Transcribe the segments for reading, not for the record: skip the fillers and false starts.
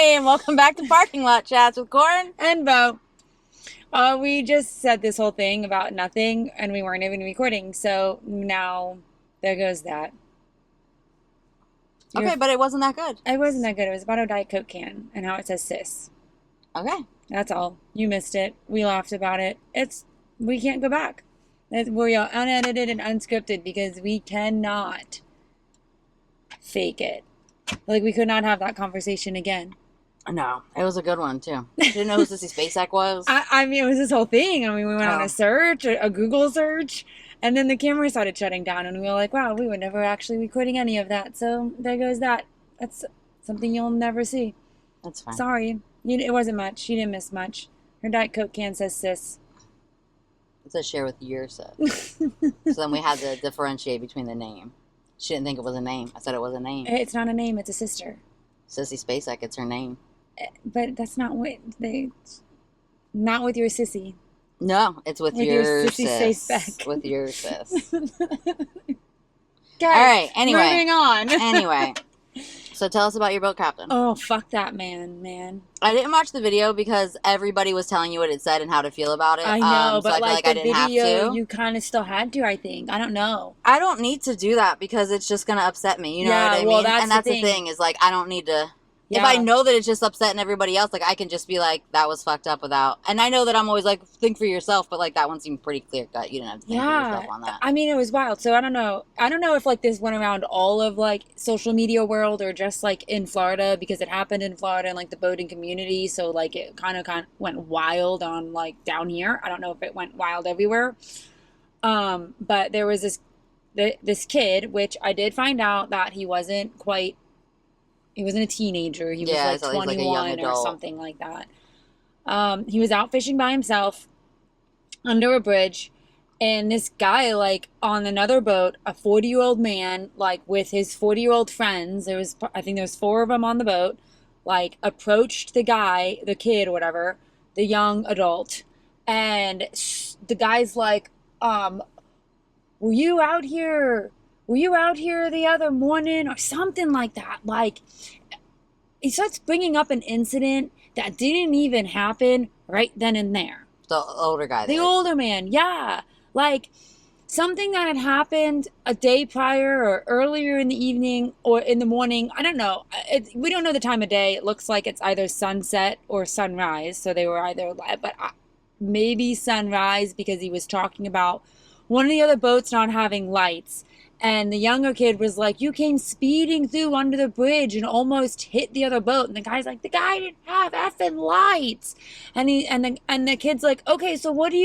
Hey, and welcome back to Parking Lot Chats with Corin And Bo. We just said this whole thing about nothing, and we weren't even recording, so now there goes that. Okay, but it wasn't that good. It wasn't that good. It was about a Diet Coke can and how it says sis. Okay. That's all. You missed it. We laughed about it. We can't go back. We are unedited and unscripted because we cannot fake it. Like, we could not have that conversation again. No, it was a good one, too. Didn't know who Sissy Spacek was. I mean, it was this whole thing. I mean, we went on a search, a Google search, and then the camera started shutting down, and we were like, wow, we were never actually recording any of that. So there goes that. That's something you'll never see. That's fine. Sorry. It wasn't much. You didn't miss much. Her Diet Coke can says sis. It says share with your sis. So then we had to differentiate between the name. She didn't think it was a name. I said it was a name. It's not a name. It's a sister. Sissy Spacek, it's her name. But that's not what not with your sissy. No, it's with your sissy sis. With your sis. Okay, all right, anyway. Moving on. Anyway. So tell us about your boat captain. Oh, fuck that man. I didn't watch the video because everybody was telling you what it said and how to feel about it. I know, but so I feel like I didn't video, have to. you kind of still had to, I think. I don't know. I don't need to do that because it's just going to upset me. You know what I mean? Well, that's the thing is, like, I don't need to... Yeah. If I know that it's just upsetting everybody else, like, I can just be like, that was fucked up without... And I know that I'm always like, think for yourself, but, like, that one seemed pretty clear-cut. You didn't have to think for yourself on that. I mean, it was wild. So, I don't know. I don't know if, like, this went around all of, like, social media world or just, like, in Florida because it happened in Florida and, like, the boating community. So, like, it kind of went wild on, like, down here. I don't know if it went wild everywhere. But there was this kid, which I did find out that he wasn't a teenager. He was like 21 or something like that. He was out fishing by himself under a bridge, and this guy, like, on another boat, a 40-year-old man, like, with his 40-year-old friends, I think there was 4 of them on the boat, like, approached the kid or whatever, the young adult, and the guy's like, were you out here the other morning or something like that? Like, he starts bringing up an incident that didn't even happen right then and there. The older guy. The older man, yeah. Like, something that had happened a day prior or earlier in the evening or in the morning. I don't know. We don't know the time of day. It looks like it's either sunset or sunrise. So they were either, but maybe sunrise because he was talking about one of the other boats not having lights. And the younger kid was like, you came speeding through under the bridge and almost hit the other boat. And the guy's like, the guy didn't have effing lights. And the kid's like, okay, so what are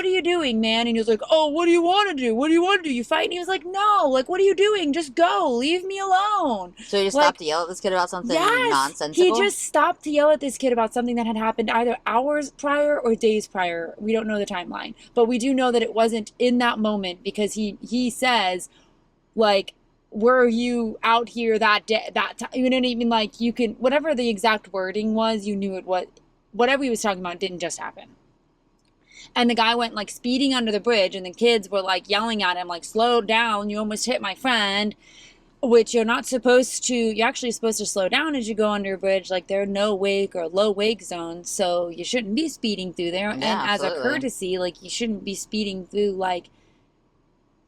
you doing, man? And he was like, oh, what do you want to do? What do you want to do? You fight? And he was like, no, like, what are you doing? Just go. Leave me alone. So he just stopped to yell at this kid about something nonsensical? He just stopped to yell at this kid about something that had happened either hours prior or days prior. We don't know the timeline. But we do know that it wasn't in that moment because he says, like, were you out here that day, that time? You know what I mean? Like, you can, whatever the exact wording was, you knew whatever he was talking about didn't just happen. And the guy went, like, speeding under the bridge, and the kids were, like, yelling at him, like, slow down, you almost hit my friend, which you're not supposed to. You're actually supposed to slow down as you go under a bridge. Like, there are no wake or low wake zones, so you shouldn't be speeding through there. Yeah, and absolutely. As a courtesy, like, you shouldn't be speeding through, like,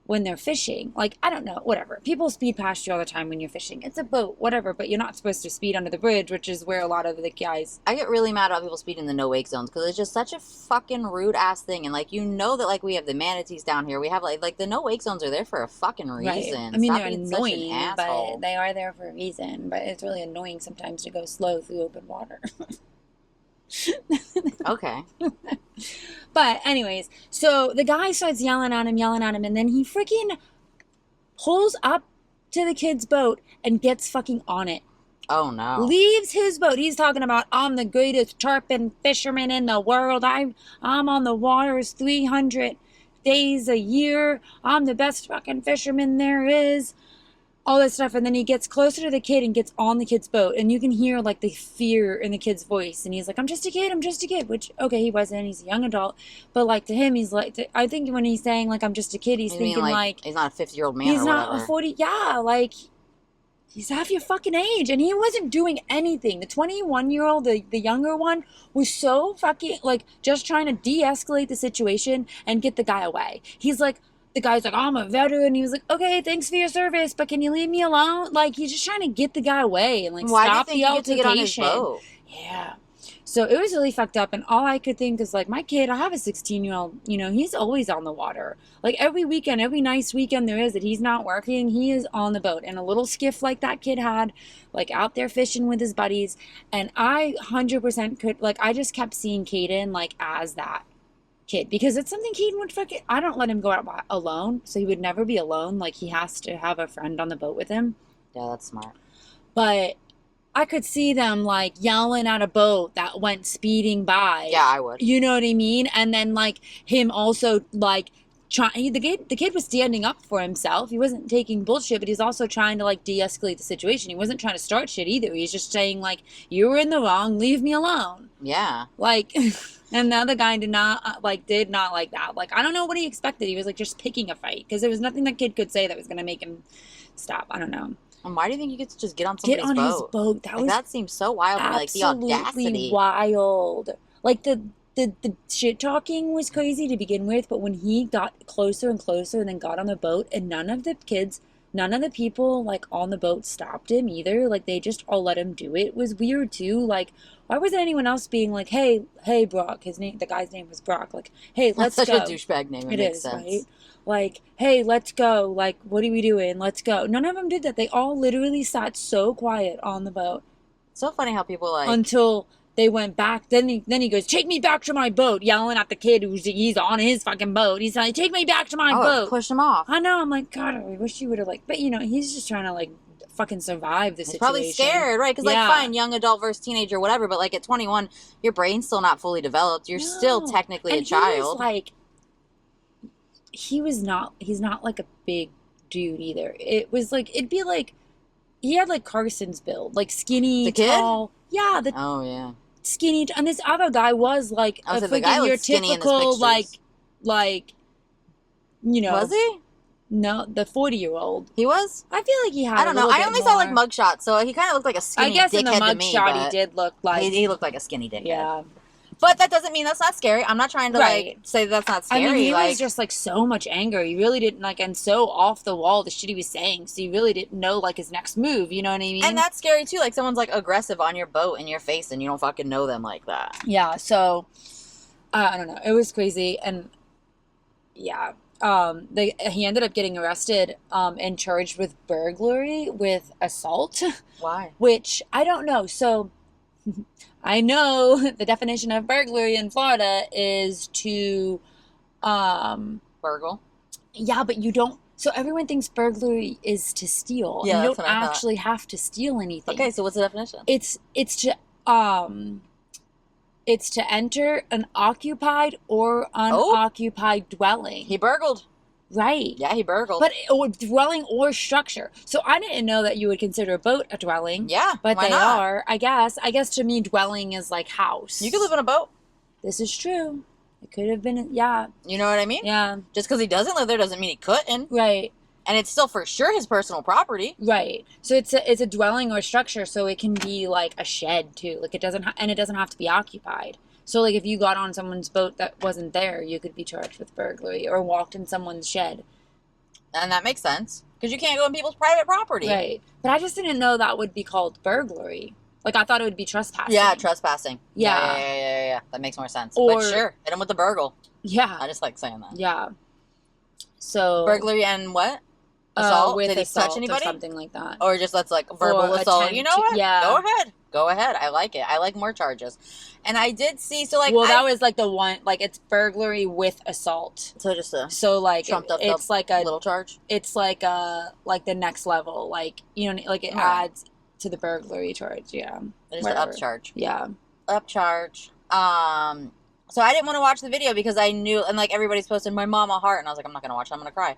when they're fishing. Like, I don't know, whatever. People speed past you all the time when you're fishing. It's a boat, whatever, but you're not supposed to speed under the bridge, which is where a lot of the guys... I get really mad about people speeding in the no-wake zones, because it's just such a fucking rude-ass thing, and, like, you know that, like, we have the manatees down here. We have, like the no-wake zones are there for a fucking reason. Right. I mean, they're annoying, but they are there for a reason, but it's really annoying sometimes to go slow through open water. Okay. But anyways, so the guy starts yelling at him, and then he freaking pulls up to the kid's boat and gets fucking on it. Oh, no. Leaves his boat. He's talking about, I'm the greatest tarpon fisherman in the world. I'm on the waters 300 days a year. I'm the best fucking fisherman there is. All this stuff. And then he gets closer to the kid and gets on the kid's boat. And you can hear, like, the fear in the kid's voice. And he's like, I'm just a kid. Which, okay, he wasn't. He's a young adult. But, like, to him, he's like, I think when he's saying, like, I'm just a kid, he's thinking, like, he's not a 50-year-old man he's or not whatever. a 40, yeah, like, He's half your fucking age, and he wasn't doing anything. The 21-year-old, the younger one, was so fucking, like, just trying to de-escalate the situation and get the guy away. He's like, the guy's like, oh, I'm a veteran. He was like, okay, thanks for your service, but can you leave me alone? Like, he's just trying to get the guy away and, like, Why stop do you the think you get to get on his altercation. boat? Yeah. So it was really fucked up, and all I could think is, like, my kid, I have a 16-year-old, you know, he's always on the water. Like, every weekend, every nice weekend there is that he's not working, he is on the boat. And a little skiff like that kid had, like, out there fishing with his buddies. And I 100% could, like, I just kept seeing Caden, like, as that kid. Because it's something Caden would fucking, I don't let him go out alone, so he would never be alone. Like, he has to have a friend on the boat with him. Yeah, that's smart. But I could see them, like, yelling at a boat that went speeding by. Yeah, I would. You know what I mean? And then, like, him also, like, the kid was standing up for himself. He wasn't taking bullshit, but he's also trying to, like, de-escalate the situation. He wasn't trying to start shit either. He's just saying, like, you were in the wrong, leave me alone. Yeah. Like, and the other guy did not like that. Like, I don't know what he expected. He was, like, just picking a fight. Because there was nothing that kid could say that was going to make him stop. I don't know. And why do you think you get to just get on somebody's boat? Get on his boat. That, like, was that seems so wild. Like, the audacity. Wild. Like, the shit talking was crazy to begin with, but when he got closer and closer and then got on the boat, and none of the people, like, on the boat stopped him either. Like, they just all let him do it. It was weird, too. Like, why wasn't anyone else being like, hey, Brock? The guy's name was Brock. Like, hey, let's go. That's such a douchebag name. It makes sense. Right? Like, hey, let's go. Like, what are we doing? Let's go. None of them did that. They all literally sat so quiet on the boat. It's so funny how people, like... Until they went back. Then he goes, take me back to my boat, yelling at the kid he's on his fucking boat. He's like, take me back to my boat. Push him off. I know. I'm like, God, I wish you would have, like... But, you know, he's just trying to, like, fucking survive the situation. He's probably scared, right? Because, like, fine, young adult versus teenager, whatever, but, like, at 21, your brain's still not fully developed. You're still technically a child. He was, like... he's not like a big dude either. It was like, it'd be like, he had like Carson's build, like skinny, the tall. Kid? Yeah. Oh yeah. Skinny, and this other guy was like a freaking your typical like, you know. Was he? No, the 40-year-old. He was? I feel like he had. I don't know. I only saw like mugshots, so he kind of looked like a skinny dickhead to me. I guess in the mugshot he did look like he looked like a skinny dickhead. Yeah. But that doesn't mean that's not scary. I'm not trying to like say that's not scary. I mean, he was just like so much anger. He really didn't like, and so off the wall the shit he was saying. So you really didn't know like his next move. You know what I mean? And that's scary too. Like someone's like aggressive on your boat in your face, and you don't fucking know them like that. Yeah. So I don't know. It was crazy, and yeah. He ended up getting arrested and charged with burglary with assault. Why? Which I don't know. So. I know the definition of burglary in Florida is to burgle. Yeah, but you don't. So everyone thinks burglary is to steal. Yeah, you don't actually have to steal anything. Okay, so what's the definition? It's to enter an occupied or unoccupied dwelling. He burgled. Right. Yeah, he burgled. But or dwelling or structure. So I didn't know that you would consider a boat a dwelling. Yeah, but they are. I guess to me, dwelling is like house. You could live in a boat. This is true. It could have been. Yeah. You know what I mean? Yeah. Just because he doesn't live there doesn't mean he couldn't. Right. And it's still for sure his personal property. Right. So it's a dwelling or structure. So it can be like a shed too. Like it doesn't have to be occupied. So, like, if you got on someone's boat that wasn't there, you could be charged with burglary or walked in someone's shed. And that makes sense. Because you can't go on people's private property. Right. But I just didn't know that would be called burglary. Like, I thought it would be trespassing. Yeah, trespassing. Yeah. Yeah. That makes more sense. But sure, hit him with the burgle. Yeah. I just like saying that. Yeah. So. Burglary and what? Assault? Did he touch anybody? Or something like that. Or just that's like verbal assault. You know what? Yeah. Go ahead. I like it. I like more charges. And I did see, so like... Well, that was like the one, like it's burglary with assault. So just a... So like, trumped up it's like a... little charge? It's like the next level. Like, you know, like it adds to the burglary charge. Yeah. It's the upcharge. Yeah. Upcharge. So I didn't want to watch the video because I knew, and like everybody's posted my mama heart, and I was like, I'm not going to watch it. I'm going to cry.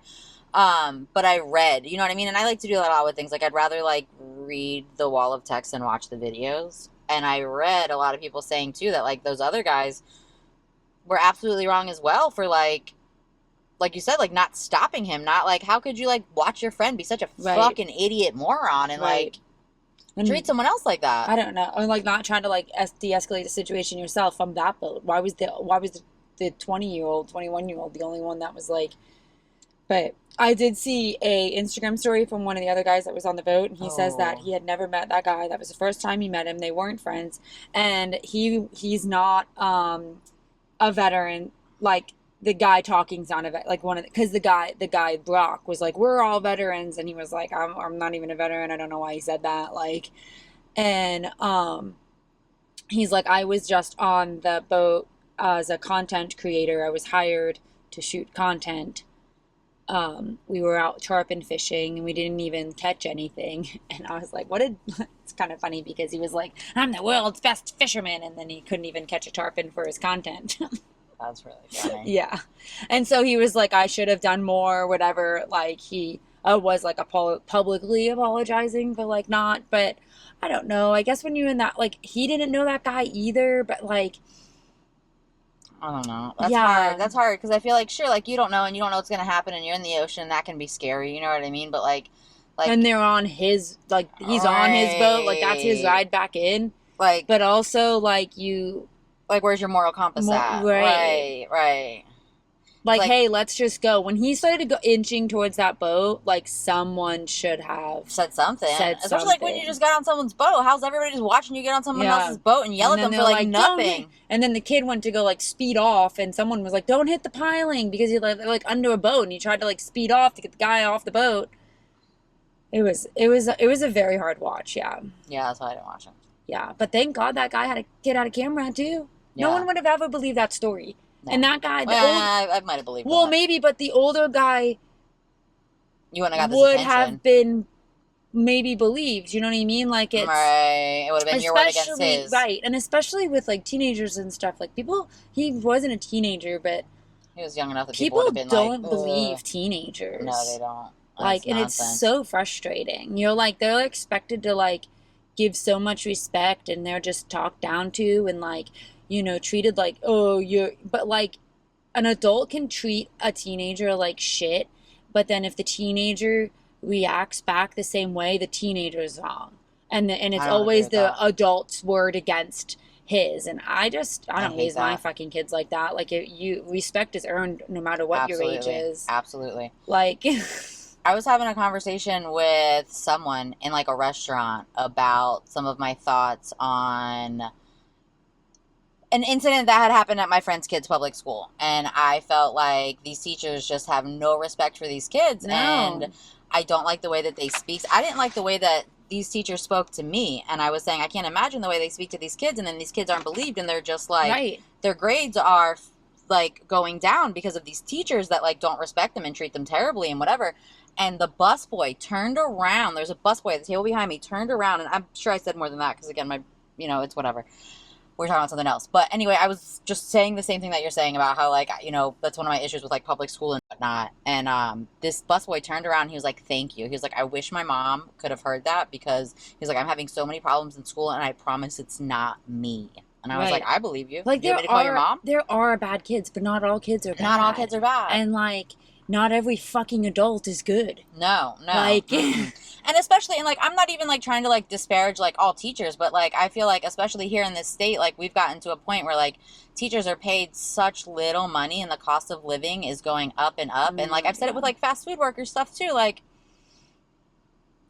But I read, you know what I mean? And I like to do that a lot with things. Like, I'd rather, like, read the wall of text and watch the videos. And I read a lot of people saying, too, that, like, those other guys were absolutely wrong as well for, like like you said, like not stopping him, not like how could you like watch your friend be such a Right. fucking idiot moron and Right. like treat someone else like that. I don't know. Or like not trying to like de-escalate the situation yourself from that boat. Why was the 20-year-old, 21-year-old the only one that was like? But I did see a Instagram story from one of the other guys that was on the boat, and he says that he had never met that guy. That was the first time he met him. They weren't friends, and he's not a veteran. Like the guy talking's not a vet. Like one of because the guy Brock was like, we're all veterans, and he was like, I'm not even a veteran. I don't know why he said that. Like, and he's like, I was just on the boat as a content creator. I was hired to shoot content. We were out tarpon fishing and we didn't even catch anything. And I was like, it's kind of funny because he was like, I'm the world's best fisherman. And then he couldn't even catch a tarpon for his content. That's really funny. Yeah. And so he was like, I should have done more, whatever. Like he was like publicly apologizing, but like not, but I don't know. I guess when you're in that, like he didn't know that guy either, but like, I don't know. That's hard. That's hard because I feel like, sure, like you don't know and you don't know what's going to happen and you're in the ocean. That can be scary. You know what I mean? But like, and they're on his, like, he's on his boat. Like, that's his ride back in. Like, but also, like, you. Like, where's your moral compass at? Right. Like, hey, let's just go. When he started inching towards that boat, like, someone should have said something. Especially, like, when you just got on someone's boat. How's everybody just watching you get on someone else's boat and yell at them for, like nothing? And then the kid went to go, like, speed off, and someone was like, don't hit the piling, because he, like, under a boat, and he tried to, like, speed off to get the guy off the boat. It was a very hard watch, yeah. Yeah, that's why I didn't watch it. Yeah, but thank God that guy had a kid out of camera, too. Yeah. No one would have ever believed that story. No. And that guy, I might have believed. Well, maybe, but the older guy, you wouldn't have got this would attention. have been maybe believed. You know what I mean? Like it's right. It would have been your word against his. Right, and especially with like teenagers and stuff. Like people, he wasn't a teenager, but he was young enough that people would have been don't believe teenagers. No, they don't. Like, and it's so frustrating. You're like they're expected to like give so much respect, and they're just talked down to, and like. You know, treated like, but like an adult can treat a teenager like shit, but then if the teenager reacts back the same way, the teenager is wrong. And it's always the adult's word against his. And I don't raise my fucking kids like that. Like respect is earned no matter what your age is. Absolutely. Like I was having a conversation with someone in like a restaurant about some of my thoughts on an incident that had happened at my friend's kids' public school. And I felt like these teachers just have no respect for these kids. No. And I don't like the way that they speak. I didn't like the way that these teachers spoke to me. And I was saying, I can't imagine the way they speak to these kids. And then these kids aren't believed. And they're just like, their grades are like going down because of these teachers that like don't respect them and treat them terribly and whatever. And the busboy turned around. There's a busboy at the table behind me, turned around. And I'm sure I said more than that because, again, it's whatever. We're talking about something else. But anyway, I was just saying the same thing that you're saying about how, like, that's one of my issues with, like, public school and whatnot. And this busboy turned around and he was like, thank you. He was like, I wish my mom could have heard that because he was like, I'm having so many problems in school and I promise it's not me. And I was like, I believe you. Like, you want me to call your mom? There are bad kids, but not all kids are bad. Not all kids are bad. And, like, not every fucking adult is good. No. Like... And especially, and, like, I'm not even, like, trying to, like, disparage, like, all teachers, but, like, I feel like, especially here in this state, like, we've gotten to a point where, like, teachers are paid such little money and the cost of living is going up and up. And, like, I've said it with, like, fast food workers stuff, too. Like,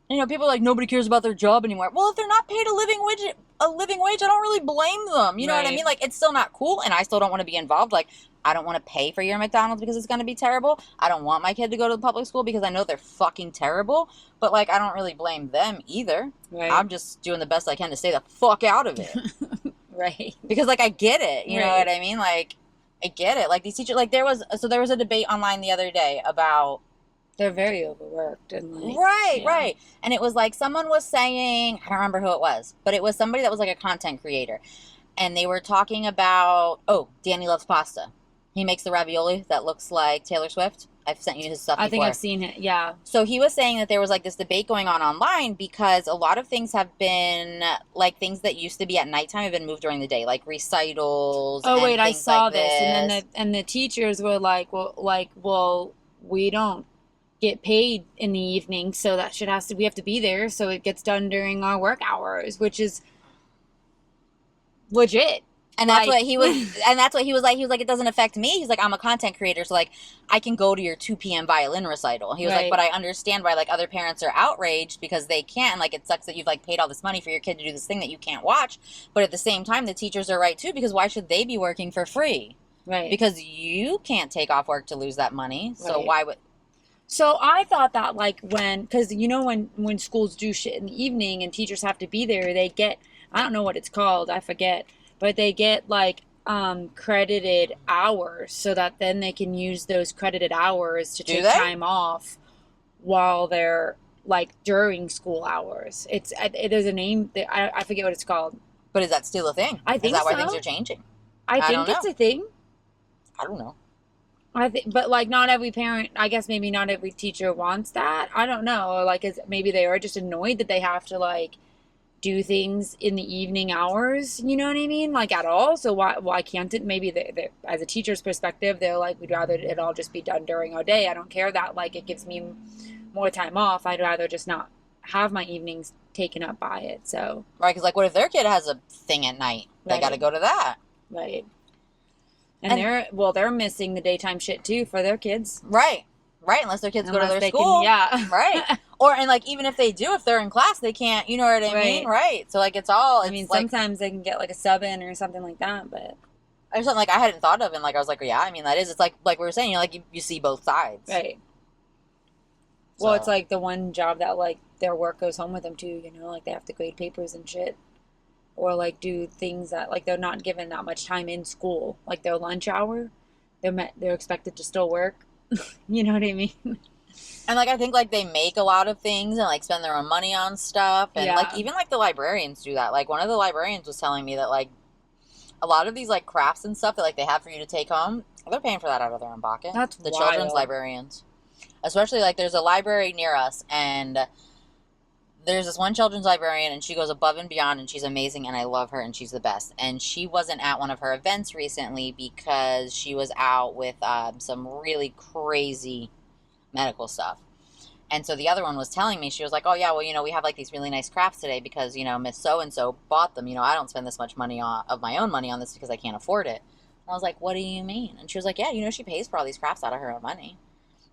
people are like, nobody cares about their job anymore. Well, if they're not paid a living wage, I don't really blame them. You know what I mean? Like, it's still not cool, and I still don't want to be involved. Like, I don't want to pay for your McDonald's because it's going to be terrible. I don't want my kid to go to the public school because I know they're fucking terrible. But, like, I don't really blame them either. Right. I'm just doing the best I can to stay the fuck out of it. Right. Because, like, I get it. You know what I mean? Like, I get it. Like, these teachers, like, there was a debate online the other day about... They're very overworked. And like, right. And it was, like, someone was saying... I don't remember who it was. But it was somebody that was, like, a content creator. And they were talking about... Oh, Danny loves pasta. He makes the ravioli that looks like Taylor Swift. I've sent you his stuff I think before. I've seen it. Yeah. So he was saying that there was like this debate going on online because a lot of things have been like things that used to be at nighttime have been moved during the day, like recitals Oh and wait, I things like saw this, and then this. the teachers were like, well, we don't get paid in the evening, so that shit has to we have to be there, so it gets done during our work hours, which is legit. And that's Like, what he was, and that's what he was like. He was like, it doesn't affect me. He's like, I'm a content creator, so like, I can go to your 2 p.m. violin recital. He was like, right, but I understand why like other parents are outraged because they can't. And, like, it sucks that you've like paid all this money for your kid to do this thing that you can't watch. But at the same time, the teachers are right too, because why should they be working for free? right, Because you can't take off work to lose that money. So right. why would? So I thought that like because you know when schools do shit in the evening and teachers have to be there, they get, I don't know what it's called, I forget, but they get like credited hours so that then they can use those credited hours to Do take they? time off while they're like during school hours. There's a name that I forget what it's called. But is that still a thing? I Is think that why so. things are changing? I I don't think it's know. a thing. I don't know. I think, but like not every parent, I guess maybe not every teacher wants that. I don't know. Or like, maybe they are just annoyed that they have to like do things in the evening hours. You know what I mean? Like at all. So why can't it? Maybe they as a teacher's perspective, they're like, we'd rather it all just be done during our day. I don't care that like it gives me more time off. I'd rather just not have my evenings taken up by it. So Right? Because like, what if their kid has a thing at night? They got to right, go to that. right. And they're missing the daytime shit too for their kids. Right. Right. Unless their kids go to Unless their they school. can, yeah. Right. Or, and like, even if they do, if they're in class, they can't, you know what I mean? Right. Right. So like, it's all, I it's mean, like, sometimes they can get like a sub in or something like that, but there's something like I hadn't thought of. And like, I was like, yeah, I mean, that is, it's like we were saying, you know, like you see both sides. right. So. Well, it's like the one job that like their work goes home with them too, you know, like they have to grade papers and shit. Or like do things that like they're not given that much time in school. Like their lunch hour, they're expected to still work. You know what I mean? And like, I think like they make a lot of things and like spend their own money on stuff. And Yeah. like, even like the librarians do that. Like, one of the librarians was telling me that like, a lot of these like crafts and stuff that like they have for you to take home, they're paying for that out of their own pocket. That's the wild. children's librarians, especially like there's a library near us, and there's this one children's librarian, and she goes above and beyond, and she's amazing, and I love her, and she's the best. And she wasn't at one of her events recently because she was out with some really crazy medical stuff. And so the other one was telling me, she was like, oh yeah, well, you know, we have like these really nice crafts today because, you know, Miss So-and-so bought them. You know, I don't spend this much money of my own money on this because I can't afford it. And I was like, what do you mean? And she was like, yeah, you know, she pays for all these crafts out of her own money.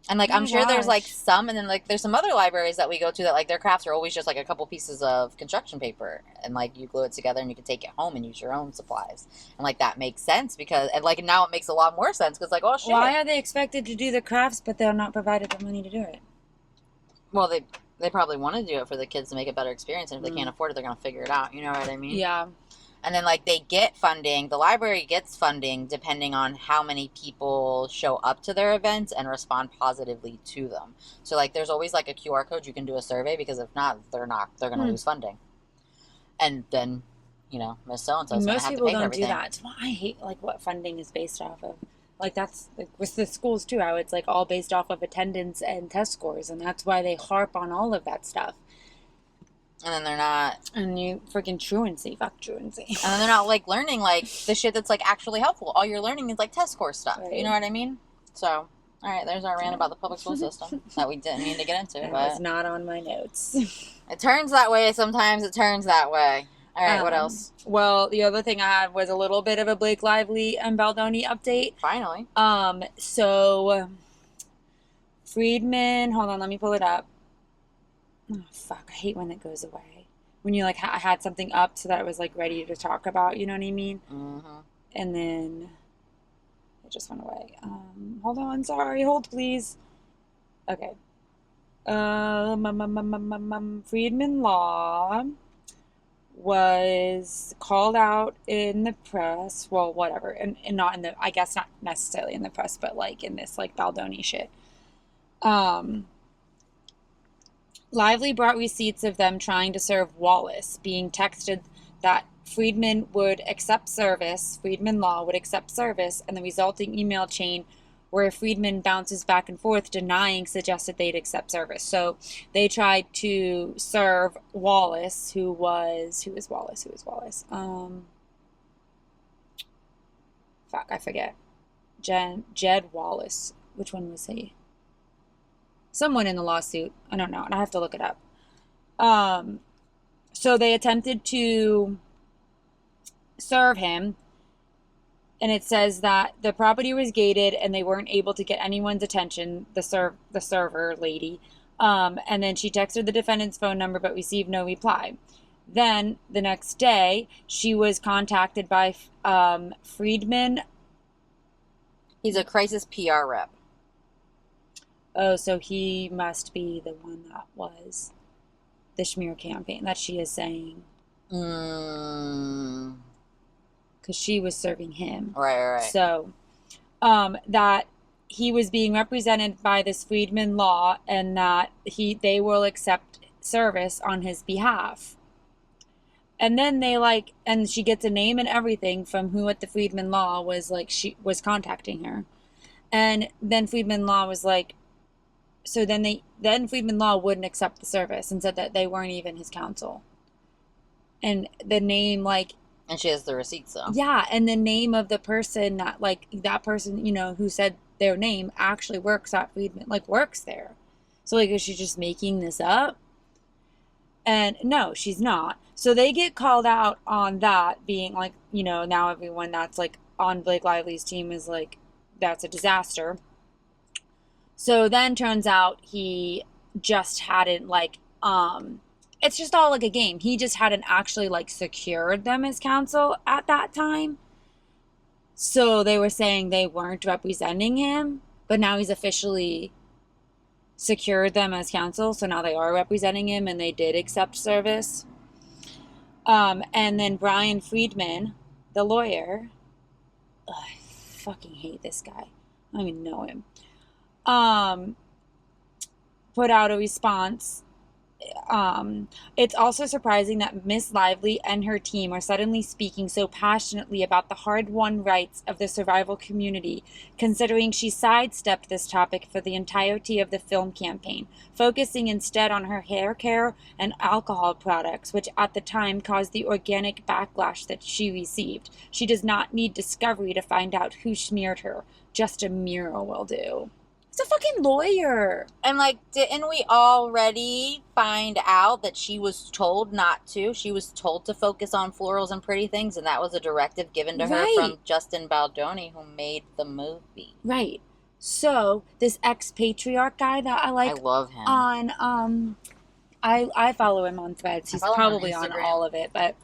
And like, Oh I'm my sure there's like gosh. some, and then like there's some other libraries that we go to that like their crafts are always just like a couple pieces of construction paper, and like you glue it together and you can take it home and use your own supplies. And like that makes sense because, and like now it makes a lot more sense because like, oh shit. Why are they expected to do the crafts but they're not provided the money to do it? Well, they probably want to do it for the kids to make a better experience, and if they can't afford it, they're gonna figure it out. You know what I mean? Yeah. And then like they get funding. The library gets funding depending on how many people show up to their events and respond positively to them. So like there's always like a QR code you can do a survey, because if not, they're gonna lose funding. And then, you know, Miss So and so is gonna Most have to people pay for don't everything. do that. It's why I hate like what funding is based off of. Like that's like with the schools too, how it's like all based off of attendance and test scores, and that's why they harp on all of that stuff. And then they're not. And you freaking truancy, fuck truancy. And then they're not like learning like the shit that's like actually helpful. All you're learning is like test score stuff. Right. You know what I mean? So, all right, there's our rant about the public school system that we didn't mean to get into. That but was not on my notes. it turns that way. Sometimes it turns that way. All right, what else? Well, the other thing I had was a little bit of a Blake Lively and Baldoni update. Finally. So Friedman, hold on, let me pull it up. Oh, fuck, I hate when it goes away. When you like, I had something up so that I was like ready to talk about, you know what I mean? Mm-hmm. And then it just went away. Hold on, sorry, hold please. Okay. Friedman Law was called out in the press. Well, whatever, and not in the, I guess not necessarily in the press, but like in this like Baldoni shit. Lively brought receipts of them trying to serve Wallace, being texted that Friedman Law would accept service, and the resulting email chain where Friedman bounces back and forth, denying suggested they'd accept service. So they tried to serve Wallace, who was Wallace? Fuck, I forget. Jed Wallace. Which one was he? Someone in the lawsuit. I don't know. And I have to look it up. So they attempted to serve him, and it says that the property was gated and they weren't able to get anyone's attention, the server lady. And then she texted the defendant's phone number but received no reply. Then the next day, she was contacted by Friedman. He's a crisis PR rep. Oh, so he must be the one that was the smear campaign that she is saying. Because she was serving him. Right. So, that he was being represented by this Friedman law, and that they will accept service on his behalf. And then and she gets a name and everything from who at the Friedman law was she was contacting her. And then Friedman law was like, so then Friedman Law wouldn't accept the service and said that they weren't even his counsel. And the name, and she has the receipts, though. Yeah, and the name of the person that person, who said their name actually works at Friedman, works there. So, is she just making this up? And no, she's not. So they get called out on that, being now everyone that's on Blake Lively's team is that's a disaster. So then turns out he just hadn't it's just all a game. He just hadn't actually secured them as counsel at that time. So they were saying they weren't representing him, but now he's officially secured them as counsel. So now they are representing him and they did accept service. And then Brian Friedman, the lawyer, I fucking hate this guy. I don't even know him. Put out a response. It's also surprising that Miss Lively and her team are suddenly speaking so passionately about the hard-won rights of the survival community, considering she sidestepped this topic for the entirety of the film campaign, focusing instead on her hair care and alcohol products, which at the time caused the organic backlash that she received. She does not need discovery to find out who smeared her. Just a mirror will do. It's a fucking lawyer. And didn't we already find out that she was told not to? She was told to focus on florals and pretty things, and that was a directive given to her from Justin Baldoni, who made the movie. Right. So this ex-patriarch guy that I love him. On I follow him on Threads. He's probably on all of it, but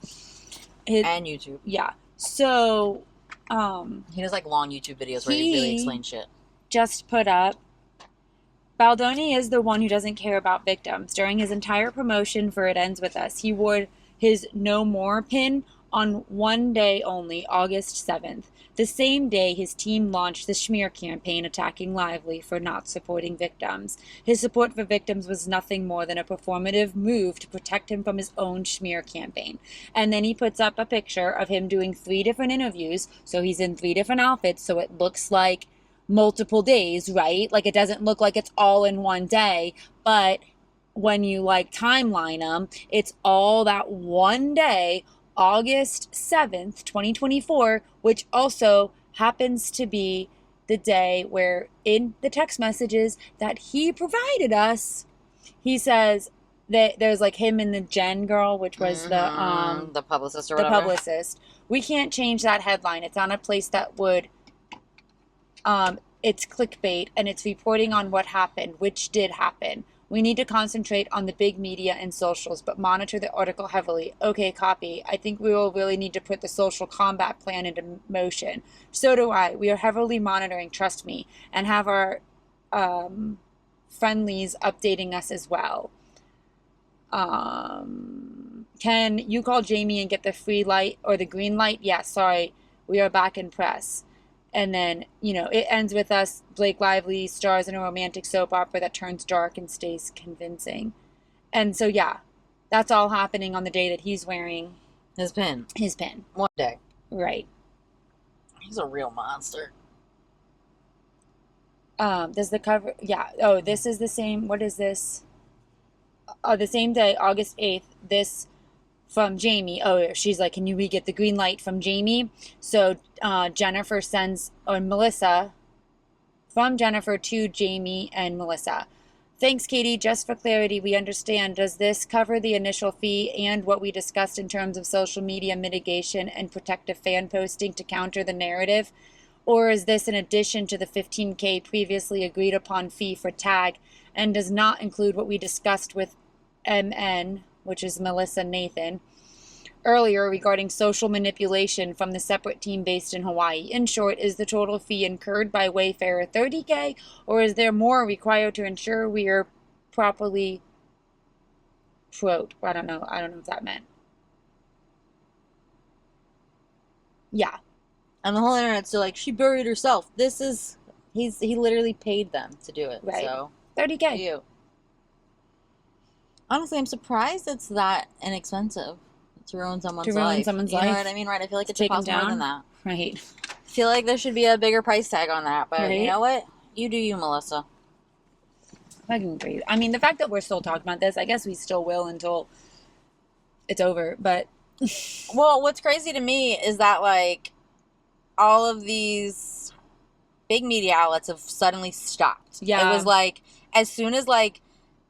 and YouTube. Yeah. So he does long YouTube videos where he really explains shit. Just put up, Baldoni is the one who doesn't care about victims. During his entire promotion for It Ends With Us, he wore his No More pin on one day only, August 7th. The same day, his team launched the smear campaign attacking Lively for not supporting victims. His support for victims was nothing more than a performative move to protect him from his own smear campaign. And then he puts up a picture of him doing 3 different interviews, so he's in 3 different outfits, so it looks like multiple days, right? It doesn't look like it's all in one day, but when you timeline them, it's all that one day, August 7th, 2024, which also happens to be the day where in the text messages that he provided us, he says that there's him and the Jen girl, which was the publicist or whatever. The publicist. We can't change that headline. It's on a place that would it's clickbait and it's reporting on what happened, which did happen. We need to concentrate on the big media and socials, but monitor the article heavily. Okay, copy. I think we will really need to put the social combat plan into motion. So do I. We are heavily monitoring, trust me, and have our friendlies updating us as well. Can you call Jamie and get the free light or the green light? Yeah, sorry. We are back in press. And then, It Ends With Us. Blake Lively stars in a romantic soap opera that turns dark and stays convincing. And so, yeah, that's all happening on the day that he's wearing his pin. One day. Right. He's a real monster. Does the cover? Yeah. Oh, this is the same. What is this? The same day, August 8th. This from Jamie. Oh, she's like, can we get the green light from Jamie? So Jennifer sends, or Melissa, from Jennifer to Jamie and Melissa. Thanks, Katie. Just for clarity, we understand. Does this cover the initial fee and what we discussed in terms of social media mitigation and protective fan posting to counter the narrative? Or is this in addition to the $15K previously agreed upon fee for tag and does not include what we discussed with MN, which is Melissa Nathan, earlier regarding social manipulation from the separate team based in Hawaii? In short, is the total fee incurred by Wayfarer $30K, or is there more required to ensure we are properly quote? I don't know if that meant. Yeah. And the whole internet's still like, she buried herself. He literally paid them to do it. Right. So $30K. you. Honestly, I'm surprised it's that inexpensive to ruin someone's life. You know what I mean? Right? I feel like it should cost more than that. Right. I feel like there should be a bigger price tag on that. But right. You know what? You do you, Melissa. I can agree. I mean, the fact that we're still talking about this, I guess we still will until it's over. But well, what's crazy to me is that like all of these big media outlets have suddenly stopped. Yeah. It was like as soon as like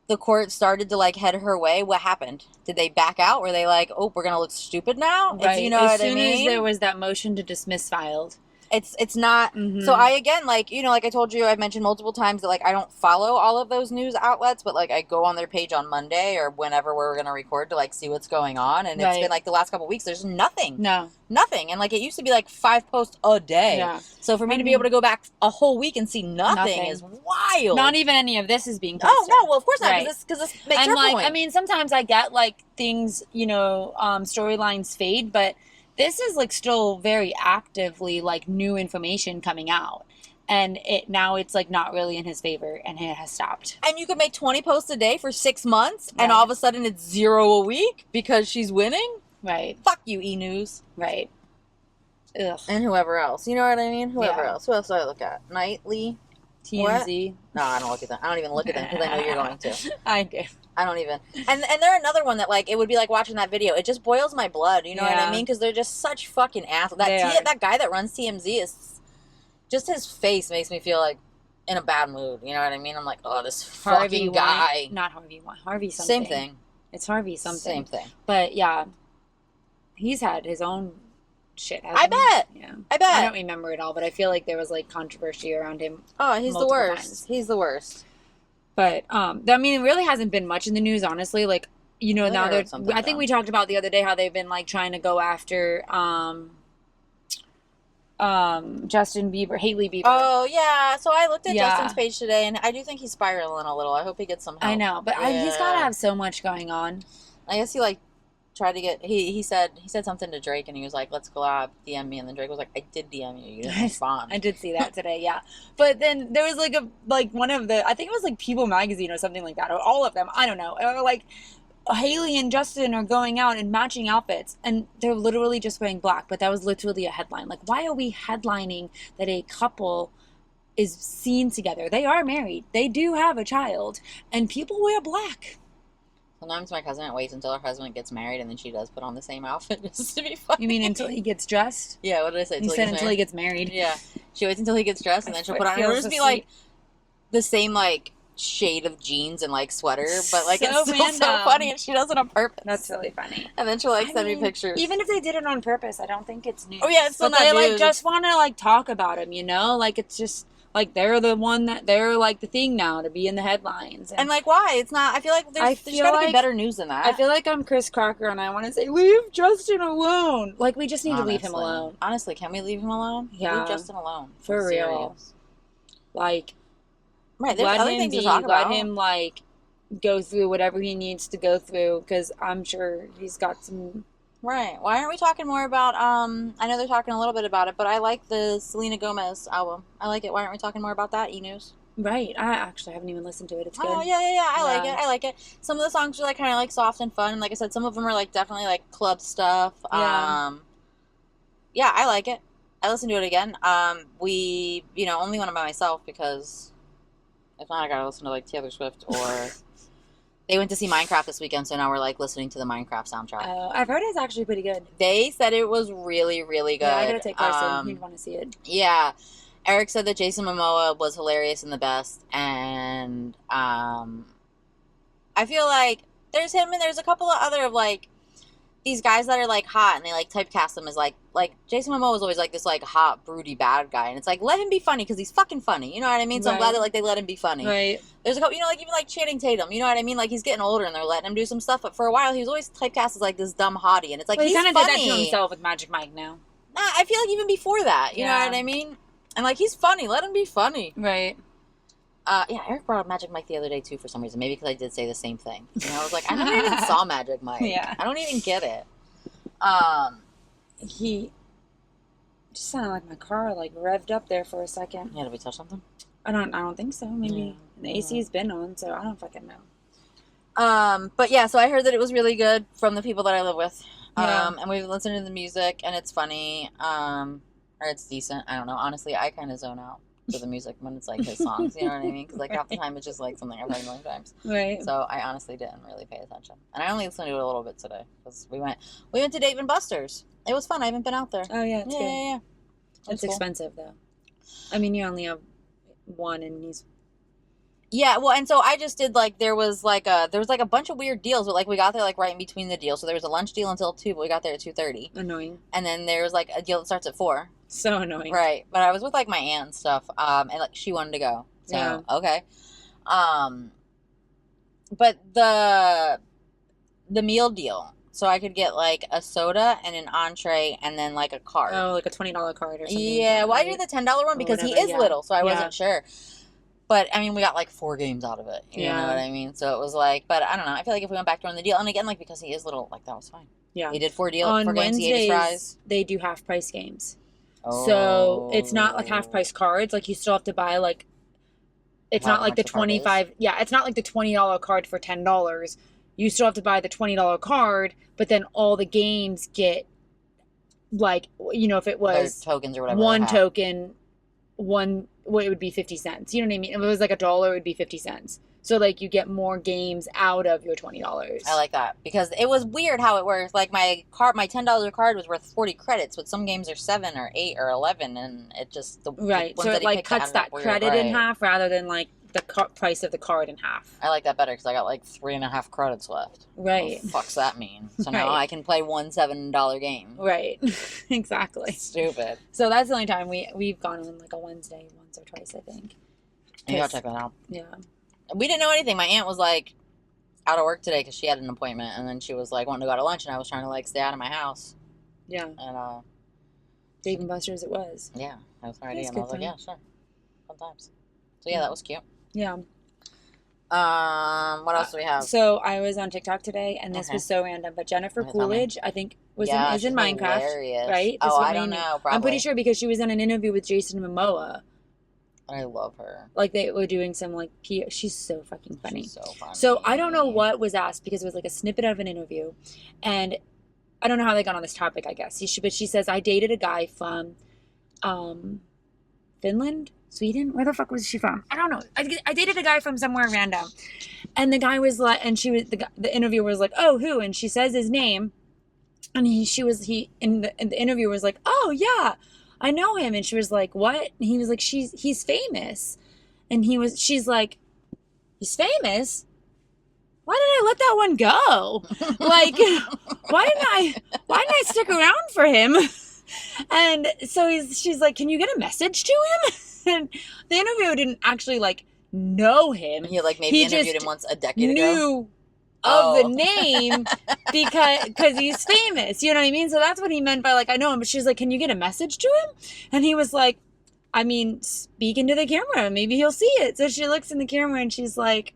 the court started to like head her way, what happened? Did they back out? Were they like, oh, we're gonna look stupid now? Right. You know as what I mean? As soon as there was that motion to dismiss filed. It's not. Mm-hmm. So I, again, like, you know, like I told you, I've mentioned multiple times that, like, I don't follow all of those news outlets, but, like, I go on their page on Monday or whenever we're going to record to, like, see what's going on. And it's been, like, the last couple of weeks, there's nothing. No. Nothing. And, like, it used to be, like, 5 posts a day. Yeah. So for me to be able to go back a whole week and see nothing is wild. Not even any of this is being posted. Oh, no. Well, of course not. Because this makes your like, point. I mean, sometimes I get, like, things, you know, storylines fade, but this is like still very actively like new information coming out, and now it's like not really in his favor, and it has stopped. And you could make 20 posts a day for 6 months, and all of a sudden it's 0 a week because she's winning. Right. Fuck you, E! News. Right. Ugh. And whoever else, you know what I mean? Whoever else. Who else do I look at? Nightly. TMZ. What? No, I don't look at them. I don't even look at them because I know you're going to. I do. I don't even. And they're another one that, like, it would be like watching that video. It just boils my blood, you know what I mean? Because they're just such fucking assholes. That guy that runs TMZ is just, his face makes me feel like in a bad mood, you know what I mean? I'm like, oh, this fucking guy. Not Harvey. Harvey something. Same thing. It's Harvey something. Same thing. But yeah, he's had his own shit. I bet. Yeah. I bet. I don't remember it all, but I feel like there was like controversy around him. Oh, he's the worst. Times. He's the worst. But I mean, it really hasn't been much in the news, honestly. Like, you know, now they're. I think we talked about the other day how they've been like trying to go after Justin Bieber, Hailey Bieber. Oh yeah, so I looked at Justin's page today, and I do think he's spiraling a little. I hope he gets some help. I know, but he's got to have so much going on. I guess he like tried to get. He said something to Drake, and he was like, "Let's collab, DM me," and then Drake was like, "I did DM you. You didn't respond." I did see that today, yeah. But then there was like one of the, I think it was like People Magazine or something like that, or all of them, I don't know, or like Hailey and Justin are going out in matching outfits, and they're literally just wearing black. But that was literally a headline. Like, why are we headlining that a couple is seen together? They are married. They do have a child, and people wear black. Sometimes my cousin waits until her husband gets married, and then she does put on the same outfit just to be funny. You mean until he gets dressed? Yeah, what did I say? Until he gets married. Yeah. She waits until he gets dressed, and then she'll put on, it'll just be like the same like shade of jeans and like sweater, but like it's still so funny, and she does it on purpose. That's really funny. And then she'll like send me pictures. Even if they did it on purpose, I don't think it's news. Oh yeah, it's still but not they news. Like just want to like talk about him, you know? Like it's just like they're the one that they're like the thing now to be in the headlines. And like why? It's not. I feel like there's got to be better news than that. I feel like I'm Chris Crocker, and I want to say leave Justin alone. Like we just need to leave him alone. Honestly, can we leave him alone? Yeah, leave Justin alone for real. Like, right? There's other things to talk about. Let him like go through whatever he needs to go through, because I'm sure he's got some. Right. Why aren't we talking more about, I know they're talking a little bit about it, but I like the Selena Gomez album. I like it. Why aren't we talking more about that, E-News? Right. I actually haven't even listened to it. It's good. Oh, yeah. I like it. Some of the songs are, like, kind of, like, soft and fun. And like I said, some of them are, like, definitely, like, club stuff. Yeah, I like it. I listened to it again. You know, only when I'm by myself because If not, I gotta listen to like Taylor Swift or they went to see Minecraft this weekend, so now we're like listening to the Minecraft soundtrack. I've heard it's actually pretty good. They said it was really, really good. Yeah, I gotta take Carson. He'd want to see it. Yeah. Eric said that Jason Momoa was hilarious and the best, and I feel like there's him and there's a couple of other of like these guys that are like hot and they like typecast them as like Jason Momoa was always like this like hot broody bad guy, and it's like let him be funny because he's fucking funny, you know what I mean? So I'm glad that like they let him be funny. Right. There's a couple, you know, like even like Channing Tatum, you know what I mean? Like he's getting older and they're letting him do some stuff, but for a while he was always typecast as like this dumb hottie, and it's like he kind of did that to himself with Magic Mike now. Nah, I feel like even before that, you know what I mean? And like he's funny, let him be funny. Right. Yeah, Eric brought up Magic Mike the other day too for some reason. Maybe because I did say the same thing. You know, I was like, I never even saw Magic Mike. Yeah. I don't even get it. He just sounded like my car like revved up there for a second. Yeah, did we touch something? I don't think so. Maybe the AC's been on, so I don't fucking know. But yeah, so I heard that it was really good from the people that I live with. Yeah. And we've listened to the music and it's funny. Or it's decent. I don't know. Honestly, I kind of zone out to the music when it's like his songs, you know what I mean? Because like half the time it's just like something I've heard a million times. Right. So I honestly didn't really pay attention, and I only listened to it a little bit today because we went to Dave and Buster's. It was fun. I haven't been out there. Oh yeah, it's good. Yeah. It's expensive though. I mean, you only have one, and he's. Yeah, well, and so I just did like there was like a bunch of weird deals, but like we got there like right in between the deals. So there was a lunch deal until 2, but we got there at 2:30. Annoying. And then there was like a deal that starts at 4. So annoying. Right, but I was with like my aunt and stuff, and like she wanted to go. So Yeah. okay. But the meal deal, so I could get like a soda and an entree and then like a card. Oh, like a $20 card or something. Yeah, well, I did the $10 one because he is little, so I wasn't sure. But I mean, we got like 4 games out of it. You know what I mean? So it was like, but I don't know. I feel like if we went back during the deal, and again, like because he is little, like that was fine. Yeah. He did 4 games. On He ate his Wednesdays, fries. they do half price games. So it's not like half price cards. Like you still have to buy like. It's not like the 25. Yeah, it's not like the $20 card for $10. You still have to buy the $20 card, but then all the games get like, you know, if it was tokens or whatever. One token, it would be 50 cents. You know what I mean? If it was like $1, it would be 50 cents. So like you get more games out of your $20. I like that because it was weird how it works. Like my $10 card was worth 40 credits, but some games are 7 or 8 or 11, and it just right. So it like cuts that credit in half rather than like the price of the card in half. I like that better because I got like 3.5 credits left. Right. What the fuck's that mean? So now I can play one $7 game. Right. Exactly. Stupid. So that's the only time we've gone on like a Wednesday once or twice, I think. You gotta check that out. Yeah. We didn't know anything. My aunt was like out of work today because she had an appointment, and then she was like wanting to go to lunch, and I was trying to like stay out of my house. Yeah. And Dave and Buster's it was. Yeah, that was her idea, and I was like, yeah, sure, fun times. So yeah, that was cute. Yeah. What else do we have? So I was on TikTok today, and this was so random, but Jennifer Coolidge, I think, is in Minecraft, hilarious. right? Oh, I don't know. Probably. I'm pretty sure because she was in an interview with Jason Momoa. I love her. Like they were doing some like she's so fucking funny. She's so funny. So I don't know what was asked because it was like a snippet of an interview, and I don't know how they got on this topic. I guess but she says I dated a guy from, Finland, Sweden. Where the fuck was she from? I don't know. I dated a guy from somewhere random, and the guy was like, and she was the interviewer was like, oh, who? And she says his name, and he in the interview was like, oh yeah. I know him. And she was like, what? And he was like, he's famous. And she's like, he's famous? Why did I let that one go? Like, why didn't I stick around for him? And so she's like, can you get a message to him? And the interviewer didn't actually like know him. He like maybe interviewed him once a decade ago. Knew of the name because he's famous, you know what I mean? So that's what he meant by like I know him. But she's like, can you get a message to him? And he was like, I mean, speak into the camera, maybe he'll see it. So she looks in the camera and she's like,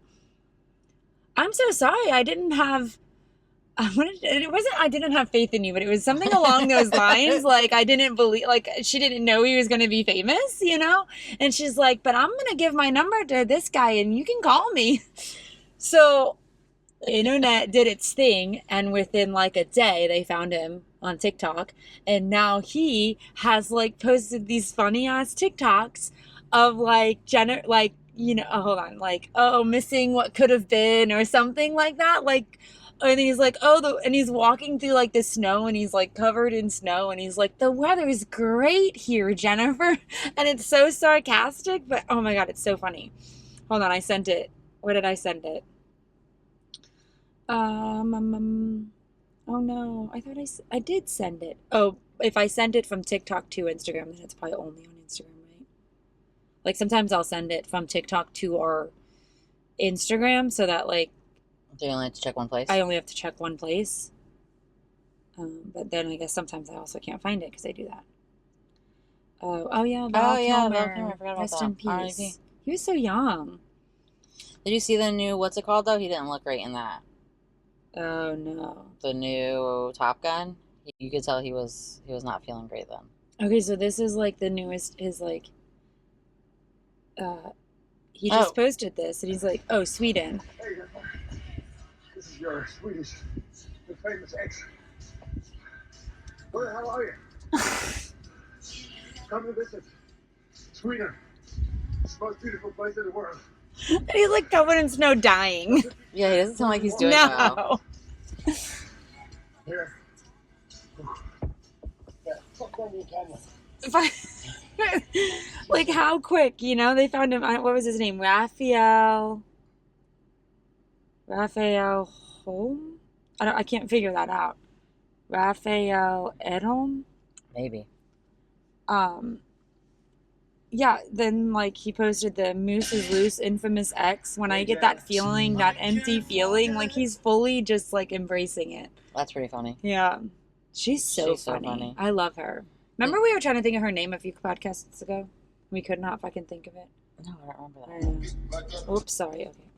I'm so sorry, I didn't have faith in you, but it was something along those lines. Like I didn't believe, like she didn't know he was going to be famous, you know? And she's like, but I'm going to give my number to this guy and you can call me. So internet did its thing, and within like a day they found him on TikTok, and now he has like posted these funny ass TikToks of like hold on, like, oh, missing what could have been or something like that. Like, and he's like, and he's walking through like the snow and he's like covered in snow and he's like, the weather's great here, Jennifer. And it's so sarcastic, but oh my God, it's so funny. Hold on, I sent it. Where did I send it? Oh no, I thought I did send it. Oh, if I send it from TikTok to Instagram, then it's probably only on Instagram, right? Like sometimes I'll send it from TikTok to our Instagram so that like Do you only have to check one place? I only have to check one place. But then I guess sometimes I also can't find it because I do that. Oh yeah, Val Kilmer. Val Kilmer. I forgot about Rest that. in peace. R.I.P. He was so young. Did you see the new, what's it called though? He didn't look great in that. Oh no. The new Top Gun. You could tell he was not feeling great then. Okay, so this is like the newest. His like. He just posted this, and he's like, "Oh, Sweden." Hey, this is your Swedish, the famous ex. Where the hell are you? Come to visit Sweden. It's the most beautiful place in the world. And he's like covered in snow, dying. Yeah, he doesn't sound like he's doing well. Here. Yeah, fuck on your camera. Like how quick, they found him. What was his name? Raphael Holm? I can't figure that out. Raphael Edholm? Maybe. Yeah, then like he posted the Moose is Loose infamous X. When I get that feeling, that empty feeling, like he's fully just like embracing it. That's pretty funny. Yeah. She's so funny. I love her. Remember we were trying to think of her name a few podcasts ago? We could not fucking think of it. No, I don't remember that. Oops, sorry. Okay.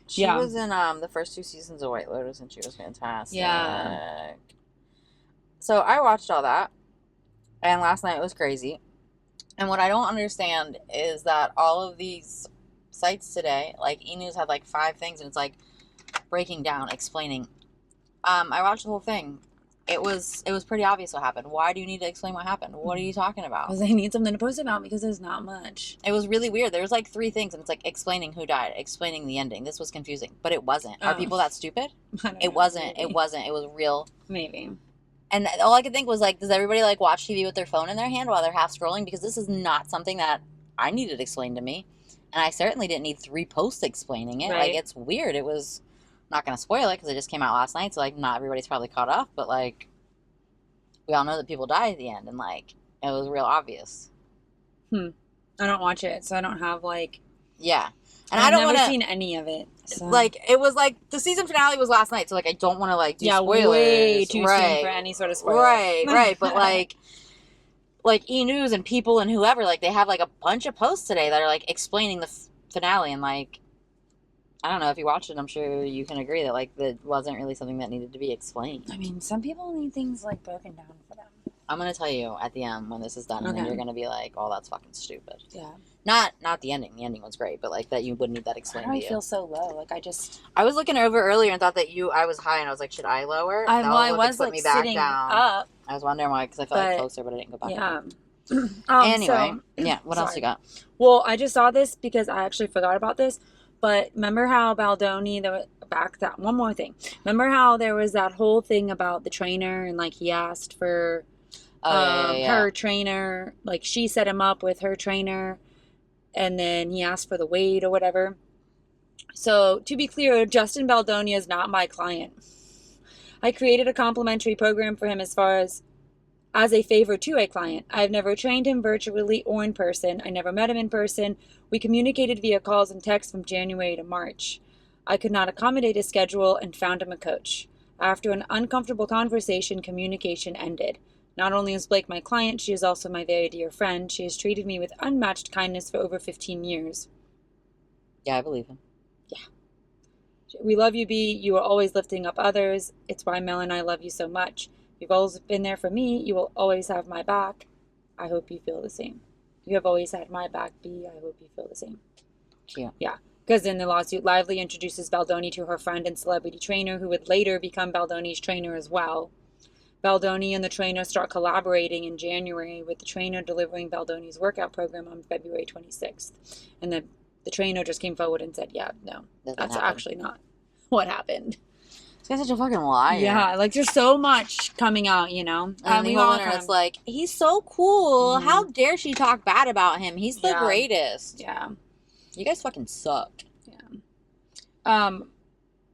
She was in the first 2 seasons of White Lotus and she was fantastic. Yeah. So I watched all that and last night was crazy. And what I don't understand is that all of these sites today, like E! News had like 5 things and it's like breaking down, explaining. I watched the whole thing. It was pretty obvious what happened. Why do you need to explain what happened? What are you talking about? Because they need something to post about because there's not much. It was really weird. There was like 3 things and it's like explaining who died, explaining the ending. This was confusing, but it wasn't. Are people that stupid? It wasn't. It wasn't. It was real. Maybe. And all I could think was like, does everybody like watch TV with their phone in their hand while they're half scrolling? Because this is not something that I needed explained to me. And I certainly didn't need 3 posts explaining it. Right. Like, it's weird. It was, I'm not going to spoil it because it just came out last night. So, like, not everybody's probably caught up. But, like, we all know that people die at the end. And, like, it was real obvious. I don't watch it. So I don't have, like... Yeah. And I've I don't want to... never seen any of it. So. Like, it was, like, the season finale was last night. So, like, I don't want to, like, do spoilers. Way too soon for any sort of spoiler. Right. But, like E! News and people and whoever, like, they have, like, a bunch of posts today that are, like, explaining the finale. And, like, I don't know. If you watched it, I'm sure you can agree that, like, that wasn't really something that needed to be explained. I mean, some people need things, like, broken down for them. I'm going to tell you at the end when this is done. And then you're going to be like, oh, that's fucking stupid. Yeah. Not the ending. The ending was great. But, like, that you would need that explained to you. I feel so low. Like, I was looking over earlier and thought that I was high. And I was like, should I lower? I was like, sitting up. I was wondering why. Because I felt like closer, but I didn't go back. Yeah. Anyway. What else you got? Well, I just saw this because I actually forgot about this. But remember how Baldoni, one more thing. Remember how there was that whole thing about the trainer and like he asked for her trainer, like she set him up with her trainer and then he asked for the weight or whatever. So to be clear, Justin Balodni is not my client. I created a complimentary program for him as a favor to a client. I've never trained him virtually or in person. I never met him in person. We communicated via calls and texts from January to March. I could not accommodate his schedule and found him a coach. After an uncomfortable conversation, communication ended. Not only is Blake my client, she is also my very dear friend. She has treated me with unmatched kindness for over 15 years. Yeah, I believe him. Yeah. We love you, B. You are always lifting up others. It's why Mel and I love you so much. You've always been there for me. You will always have my back. I hope you feel the same. You have always had my back, B. I hope you feel the same. Yeah. Yeah. Because in the lawsuit, Lively introduces Baldoni to her friend and celebrity trainer, who would later become Baldoni's trainer as well. Baldoni and the trainer start collaborating in January, with the trainer delivering Baldoni's workout program on February 26th. And the the trainer just came forward and said, yeah, no, Doesn't that's happen. actually not what happened. This guy's such a fucking liar. Yeah, like there's so much coming out, you know. And the whole internet's like, he's so cool. How dare she talk bad about him? He's the greatest. Yeah. You guys fucking suck. Yeah.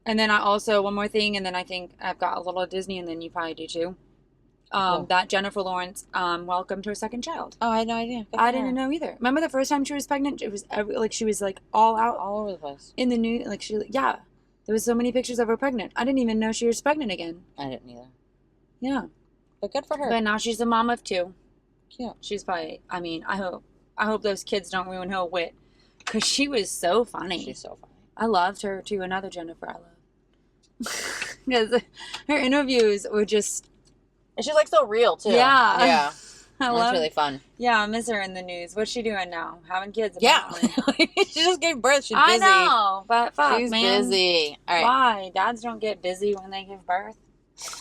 And then I also, one more thing, and then I think I've got a little Disney, and then you probably do too. Cool. That Jennifer Lawrence welcomed her second child. Oh, I had no idea. I didn't know either. Remember the first time she was pregnant? It was like she was like all out, all over the place in the news. Like there was so many pictures of her pregnant. I didn't even know she was pregnant again. I didn't either. Yeah, but good for her. But now she's a mom of 2. Cute. She's probably. I mean, I hope those kids don't ruin her wit, because she was so funny. She's so funny. I loved her too. Another Jennifer I love. Because her interviews were just. And she's like so real too. Yeah. Yeah. That's really fun. Yeah, I miss her in the news. What's she doing now? Having kids? Yeah. She just gave birth. She's busy. I know, but fuck, she's man. busy. All right. Why? Dads don't get busy when they give birth.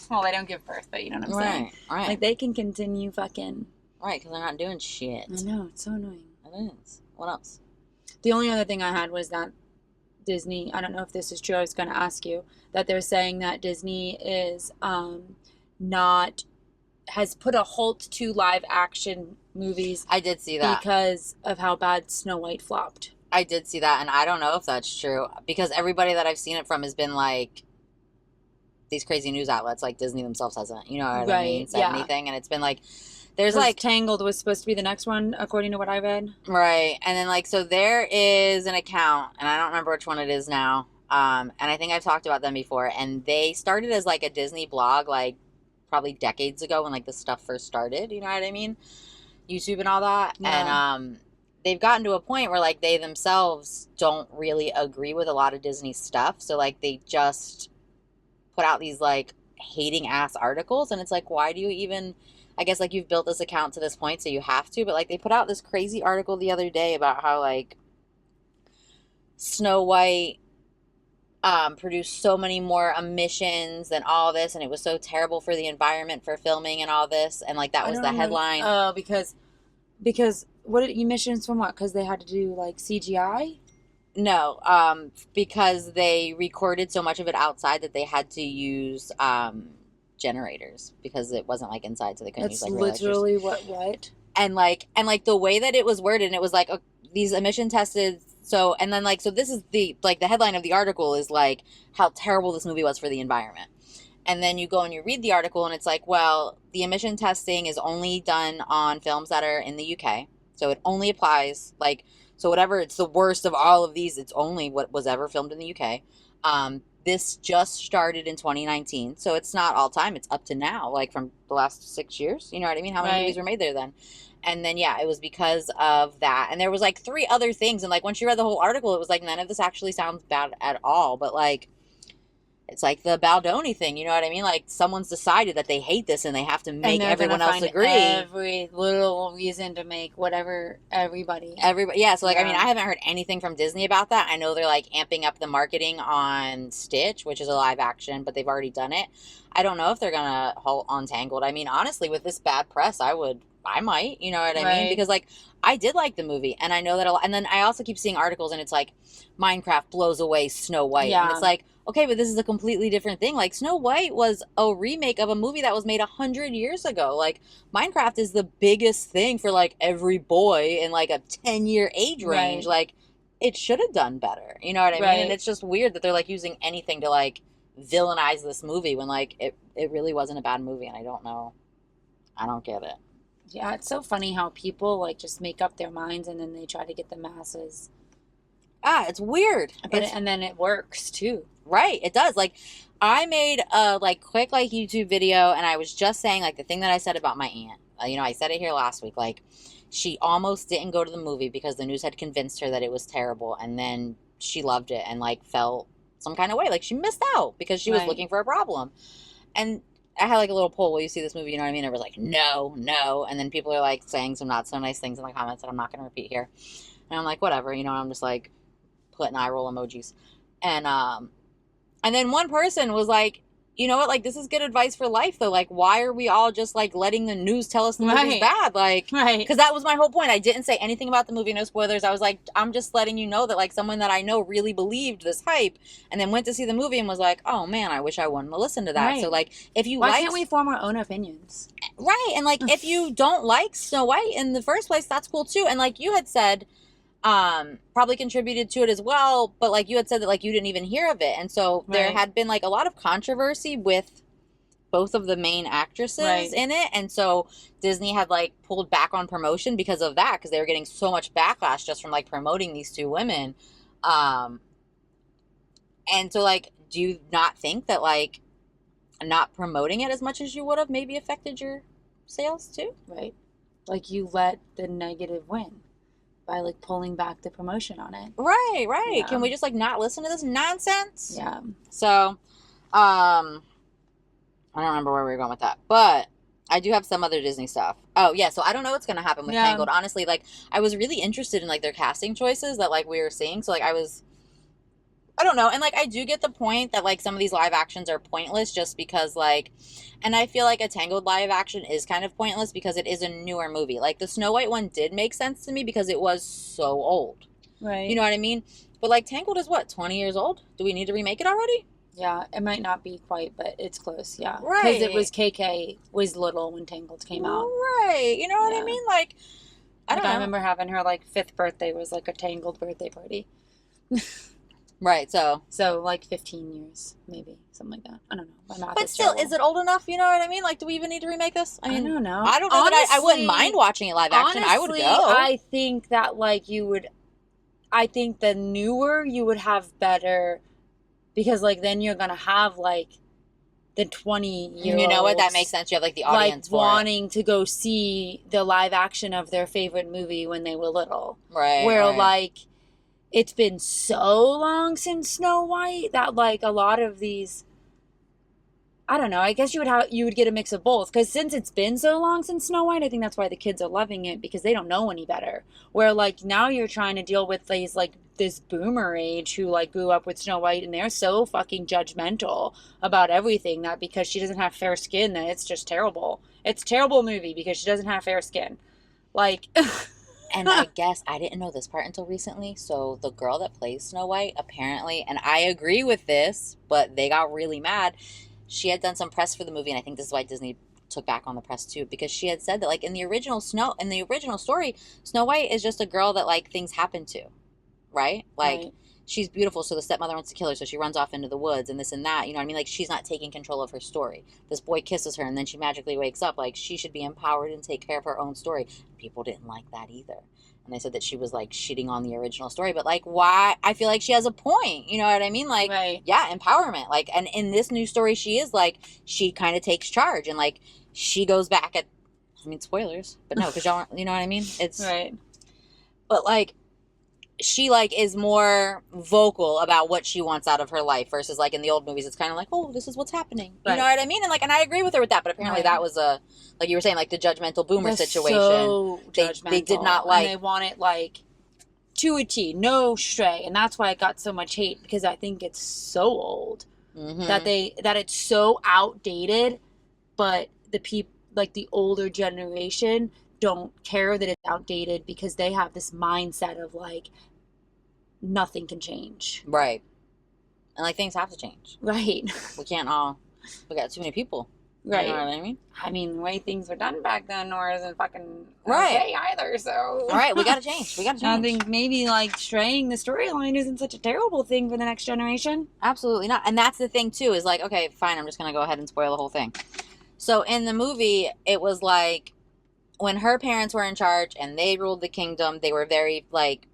Well, they don't give birth, but you know what I'm saying. Right. Like they can continue fucking. Right, because they're not doing shit. I know, it's so annoying. It is. What else? The only other thing I had was that Disney, I don't know if this is true, I was going to ask you, that they're saying that Disney is has put a halt to live action movies. I did see that. Because of how bad Snow White flopped. I did see that, and I don't know if that's true, because everybody that I've seen it from has been like these crazy news outlets, like Disney themselves hasn't, you know what I mean, said anything, and it's been like, there's like Tangled was supposed to be the next one, according to what I read. Right, and then like, so there is an account, and I don't remember which one it is now, and I think I've talked about them before, and they started as like a Disney blog, like probably decades ago when like this stuff first started, you know what I mean, YouTube and all that. And they've gotten to a point where like they themselves don't really agree with a lot of Disney stuff, so like they just put out these like hating ass articles, and it's like, why do you even, I guess like you've built this account to this point so you have to, but like they put out this crazy article the other day about how like Snow White produced so many more emissions than all this, and it was so terrible for the environment for filming and all this, and like that was the headline. Oh, because what did emissions from what? Because they had to do like CGI? No, because they recorded so much of it outside that they had to use generators because it wasn't like inside, so they couldn't use like real literally what? And like the way that it was worded, and it was like these emission tested. So, and then like, so this is the headline of the article is like how terrible this movie was for the environment. And then you go and you read the article, and it's like, well, the emission testing is only done on films that are in the UK. So it only applies, like, so whatever, it's the worst of all of these, it's only what was ever filmed in the UK. This just started in 2019. So it's not all time. It's up to now, like from the last 6 years. You know what I mean? How many movies were made there then? And then, yeah, it was because of that. And there was like 3 other things. And like, once you read the whole article, it was like, none of this actually sounds bad at all. But like, it's like the Baldoni thing, you know what I mean? Like, someone's decided that they hate this and they have to make everyone else agree. Every little reason to make whatever everybody. Yeah, so like, I mean, I haven't heard anything from Disney about that. I know they're like amping up the marketing on Stitch, which is a live action, but they've already done it. I don't know if they're gonna halt on Tangled. I mean, honestly, with this bad press, I might, you know what I mean? Because like, I did like the movie, and I know that and then I also keep seeing articles, and it's like, Minecraft blows away Snow White. Yeah. And it's like, okay, but this is a completely different thing. Like, Snow White was a remake of a movie that was made 100 years ago. Like, Minecraft is the biggest thing for, like, every boy in, like, a 10-year age range. Like, it should have done better. You know what I mean? And it's just weird that they're, like, using anything to, like, villainize this movie when, like, it really wasn't a bad movie, and I don't know. I don't get it. Yeah, it's so funny how people, like, just make up their minds, and then they try to get the masses. It's weird. And then it works, too. Right, it does. Like, I made a, like, quick, like, YouTube video, and I was just saying, like, the thing that I said about my aunt. You know, I said it here last week. Like, she almost didn't go to the movie because the news had convinced her that it was terrible, and then she loved it and, like, felt some kind of way. Like, she missed out because she was looking for a problem. And I had, like, a little poll, will you see this movie? You know what I mean? It was like, no. And then people are, like, saying some not so nice things in the comments that I'm not going to repeat here. And I'm like, whatever. You know, I'm just, like, putting eye roll emojis. And then one person was like, you know what, like, this is good advice for life, though. Like, why are we all just, like, letting the news tell us the movie's Right. bad? Like, Right. because that was my whole point. I didn't say anything about the movie, no spoilers. I was like, I'm just letting you know that, like, someone that I know really believed this hype and then went to see the movie and was like, oh, man, I wish I wouldn't have listened to that. Right. So, like, if you Why can't we form our own opinions? Right, and, like, if you don't like Snow White in the first place, that's cool, too. And, like, you had said, probably contributed to it as well, but, like, you had said that, like, you didn't even hear of it. And so there Right. had been, like, a lot of controversy with both of the main actresses Right. in it, and so Disney had, like, pulled back on promotion because of that, because they were getting so much backlash just from, like, promoting these two women. And so, like, do you not think that, like, not promoting it as much as you would have maybe affected your sales too? Right. Like, you let the negative win by, like, pulling back the promotion on it. Right. Yeah. Can we just, like, not listen to this nonsense? Yeah. So, I don't remember where we were going with that, but I do have some other Disney stuff. Oh, yeah, so I don't know what's going to happen with Yeah. Tangled. Honestly, like, I was really interested in, like, their casting choices that, like, we were seeing. So, like, I don't know. And, like, I do get the point that, like, some of these live actions are pointless just because, like, and I feel like a Tangled live action is kind of pointless because it is a newer movie. Like, the Snow White one did make sense to me because it was so old. Right. You know what I mean? But, like, Tangled is what, 20 years old? Do we need to remake it already? Yeah, it might not be quite, but it's close, yeah. Right. Because it was KK was little when Tangled came out. Right. You know what I Yeah. mean? Like, I don't know. I remember having her, like, 5th birthday was, like, a Tangled birthday party. Right, so. So, like, 15 years, maybe. Something like that. I don't know. My math But is still, terrible. is it old enough? You know what I mean? Like, do we even need to remake this? I don't know. I don't know that I wouldn't mind watching it live action. I would Honestly, go. I think that, like, I think the newer you would have better, because, like, then you're gonna have, like, the 20-year-olds. You know what? That makes sense. You have, like, the audience like, for wanting to go see the live action of their favorite movie when they were little. it. Right. Where, right. like, it's been so long since Snow White that, like, a lot of these, I don't know, I guess you would get a mix of both, because since it's been so long since Snow White, I think that's why the kids are loving it, because they don't know any better. Where, like, now you're trying to deal with these, like, this boomer age who, like, grew up with Snow White, and they're so fucking judgmental about everything, that because she doesn't have fair skin, that it's just terrible. It's a terrible movie because she doesn't have fair skin. Like... And I guess I didn't know this part until recently. So the girl that plays Snow White, apparently, and I agree with this, but they got really mad. She had done some press for the movie, and I think this is why Disney took back on the press too, because she had said that, like, in the original story, Snow White is just a girl that, like, things happen to, right? Like, Right. she's beautiful, so the stepmother wants to kill her, so she runs off into the woods and this and that. You know what I mean? Like, she's not taking control of her story. This boy kisses her, and then she magically wakes up. Like, she should be empowered and take care of her own story. People didn't like that either. And they said that she was, like, shitting on the original story. But, like, why? I feel like she has a point. You know what I mean? Like, Right. yeah, empowerment. Like, and in this new story, she is, like, she kind of takes charge. And, like, she goes back at, I mean, spoilers. But no, because y'all aren't, you know what I mean? It's, Right. but, like, she, like, is more vocal about what she wants out of her life versus, like, in the old movies, it's kind of like, oh, this is what's happening. You Right. know what I mean? And, like, and I agree with her with that, but apparently Right. that was a, like you were saying, like, the judgmental boomer They're situation. So They judgmental, did not like- and they want it, like, to a T, no stray, and that's why it got so much hate, because I think it's so old Mhm. that it's so outdated, but the people, like, the older generation don't care that it's outdated because they have this mindset of, like, nothing can change. Right. And, like, things have to change. Right. We can't we got too many people. Right. You know what I mean? I mean, the way things were done back then isn't fucking Right. okay either, so... All right, we got to change. We got to I change. think maybe, like, straying the storyline isn't such a terrible thing for the next generation. Absolutely not. And that's the thing, too, is, like, okay, fine, I'm just going to go ahead and spoil the whole thing. So in the movie, it was, like, when her parents were in charge and they ruled the kingdom, they were very, like,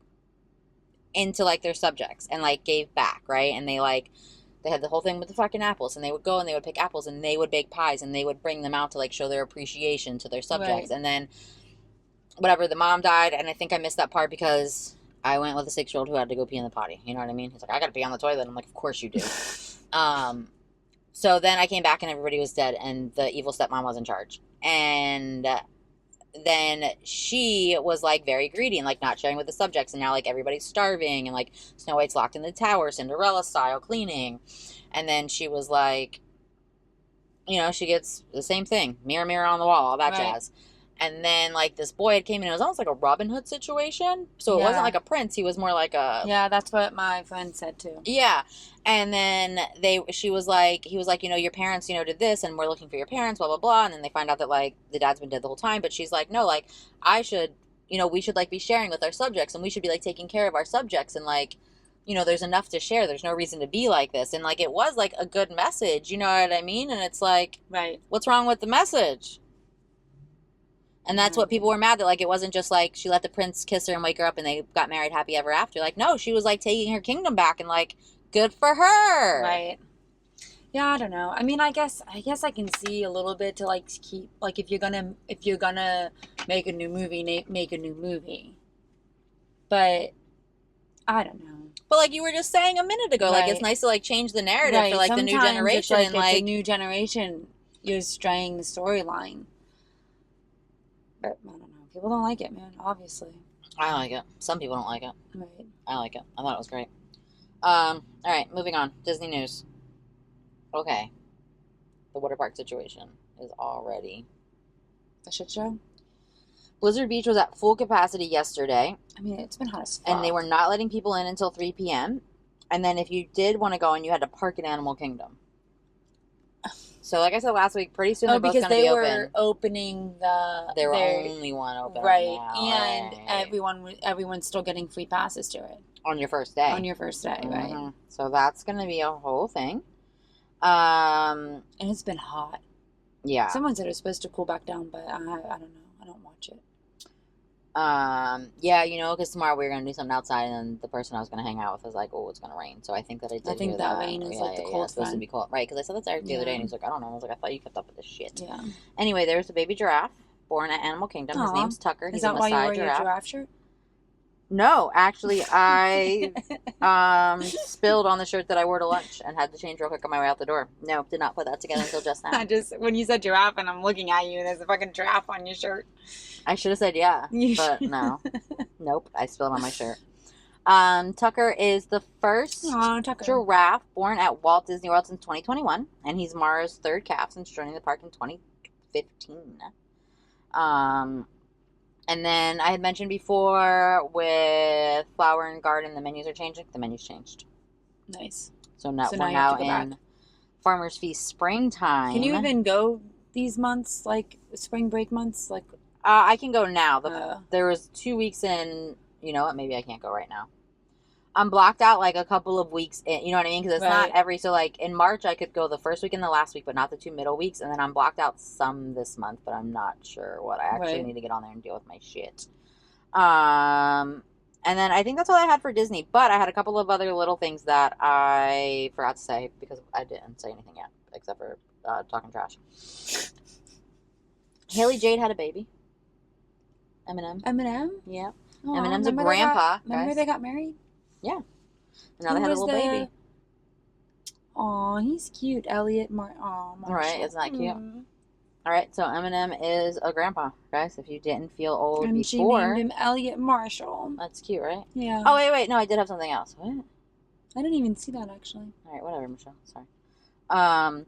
into, like, their subjects and, like, gave back, right? And they, like, they had the whole thing with the fucking apples, and they would go and they would pick apples and they would bake pies and they would bring them out to, like, show their appreciation to their subjects. Right. And then, whatever, the mom died, and I think I missed that part because I went with a 6-year-old who had to go pee in the potty. You know what I mean? He's like, I gotta pee on the toilet. I'm like, of course you do. So then I came back and everybody was dead and the evil stepmom was in charge. And then she was, like, very greedy and, like, not sharing with the subjects, and now, like, everybody's starving and, like, Snow White's locked in the tower, Cinderella style, cleaning. And then she was like, you know, she gets the same thing. Mirror, mirror on the wall, all that Right. jazz. And then, like, this boy had came in. It was almost like a Robin Hood situation. So it wasn't Yeah. like a prince. He was more like a... Yeah, that's what my friend said too. Yeah. And then he was like, you know, your parents, you know, did this and we're looking for your parents, blah, blah, blah. And then they find out that, like, the dad's been dead the whole time. But she's like, no, like, I should, you know, we should, like, be sharing with our subjects and we should be, like, taking care of our subjects. And, like, you know, there's enough to share. There's no reason to be like this. And, like, it was, like, a good message. You know what I mean? And it's like, Right. what's wrong with the message? And that's what people were mad that, like, it wasn't just like she let the prince kiss her and wake her up and they got married happy ever after. Like, no, she was, like, taking her kingdom back and, like, good for her. Right. Yeah, I don't know. I mean, I guess I can see a little bit to, like, keep, like, if you're gonna make a new movie, make a new movie. But I don't know. But, like, you were just saying a minute ago, like, it's nice to, like, change the narrative for, like, the new Sometimes generation. it's And, like, it's a new generation. You're straying the storyline. But I don't know. People don't like it, man. Obviously. I like it. Some people don't like it. Right. I like it. I thought it was great. All right, moving on. Disney news. Okay. The water park situation is already... A shit show. Blizzard Beach was at full capacity yesterday. I mean, it's been hot as fuck. And they were not letting people in until 3 p.m. And then if you did want to go in, you had to park at Animal Kingdom. So, like I said last week, pretty soon they're both going to be open. Because they were opening They were only one open right now. and Right. everyone's still getting free passes to it On your first day. on your first day, right? Mhm. So that's going to be a whole thing. And it's been hot. Yeah. Someone said it was supposed to cool back down, but I don't know. I don't watch it. Yeah, you know, because tomorrow we were going to do something outside, and the person I was going to hang out with was like, oh, it's going to rain. So I think that I did hear that rain is like the cold it's supposed to front. be cold. Right, because I said that to Eric the other day, Yeah. and he's like, I don't know. I was like, I thought you kept up with this shit. Yeah. Anyway, there was a baby giraffe born at Animal Kingdom. His Aw. name's Tucker. Is He's that a why you Maasai wear your giraffe. giraffe shirt? No, actually, I spilled on the shirt that I wore to lunch and had to change real quick on my way out the door. No, did not put that together until just now. I just when you said giraffe and I'm looking at you and there's a fucking giraffe on your shirt. I should have said yeah, You but should. no. Nope, I spilled on my shirt. Tucker is the first Aw, Tucker. giraffe born at Walt Disney World since 2021, and he's Mara's third calf since joining the park in 2015. And then I had mentioned before with Flower and Garden, the menus are changing. The menus changed. Nice. So now So we're now you have now to go in back. Farmer's Feast springtime. Can you even go these months, like spring break months? Like, I can go now. Uh. There was 2 weeks in. You know what? Maybe I can't go right now. I'm blocked out like a couple of weeks in. You know what I mean? Because it's not Right. every. So like in March, I could go the first week and the last week, but not the 2 middle weeks. And then I'm blocked out some this month, but I'm not sure what. I actually Right. need to get on there and deal with my shit. And then I think that's all I had for Disney. But I had a couple of other little things that I forgot to say because I didn't say anything yet, except for talking trash. Haley Jade had a baby. Eminem. Eminem? Yeah. Aw, Eminem's a remember grandpa, Remember guys. they got married? Yeah. And now they had a little baby. Aw, he's cute. Elliot Marshall. Right, isn't that cute? Mm. All right, so Eminem is a grandpa, guys. If you didn't feel old And she before, named him Elliot Marshall. that's cute, right? Yeah. Oh, wait. No, I did have something else. What? I didn't even see that, actually. All right, whatever, Michelle. Sorry.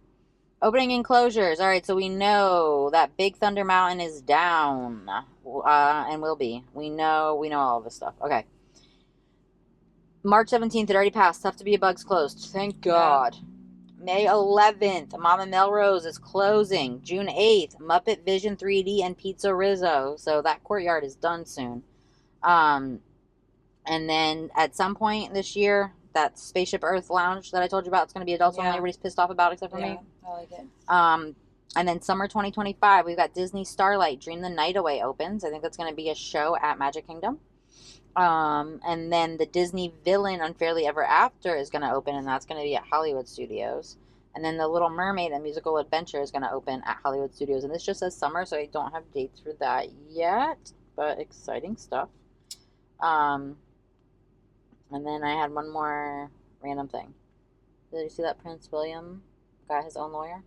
Opening and closures. All right, so we know that Big Thunder Mountain is down, and will be. We know all of this stuff. Okay. March 17th, it already passed. Tough to be a Bug's closed. Thank God. May 11th, Mama Melrose is closing. June 8th, Muppet Vision 3D and Pizza Rizzo. So that courtyard is done soon. And then at some point this year, that Spaceship Earth Lounge that I told you about, it's going to be adults only. Everybody's pissed off about except for me. I like it. And then summer 2025, we've got Disney Starlight Dream the Night Away opens. I think that's going to be a show at Magic Kingdom. And then the Disney Villain Unfairly Ever After is going to open, and that's going to be at Hollywood Studios. And then the Little Mermaid, a musical adventure, is going to open at Hollywood Studios. And this just says summer, so I don't have dates for that yet, but exciting stuff. And then I had one more random thing. Did you see that Prince William got his own lawyer?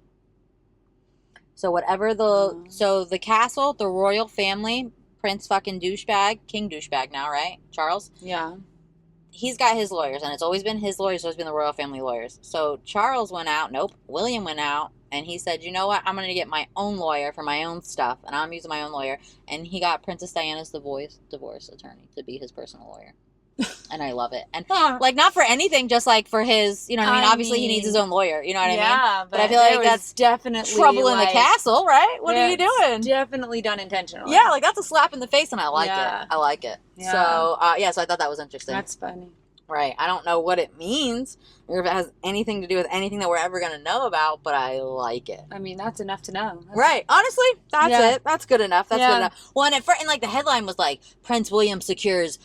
So whatever so the castle, the royal family, Prince fucking douchebag, King douchebag now, right? Charles? Yeah. He's got his lawyers, and it's always been his lawyers, it's always been the royal family lawyers. So Charles went out, William went out, and he said, you know what, I'm going to get my own lawyer for my own stuff, and I'm using my own lawyer. And he got Princess Diana's divorce attorney to be his personal lawyer. And I love it. And like, not for anything, just like for his, you know what I mean? Obviously he needs his own lawyer, you know what I mean? Yeah, but I feel like that's definitely trouble in the castle, right? What are you doing? Definitely done intentionally. Yeah, like that's a slap in the face, and I like it. I like it. Yeah. So so I thought that was interesting. That's funny. Right. I don't know what it means or if it has anything to do with anything that we're ever going to know about, but I like it. I mean, that's enough to know. Right. Honestly, that's it. That's good enough. That's good enough. Well, and like the headline was like, Prince William secures,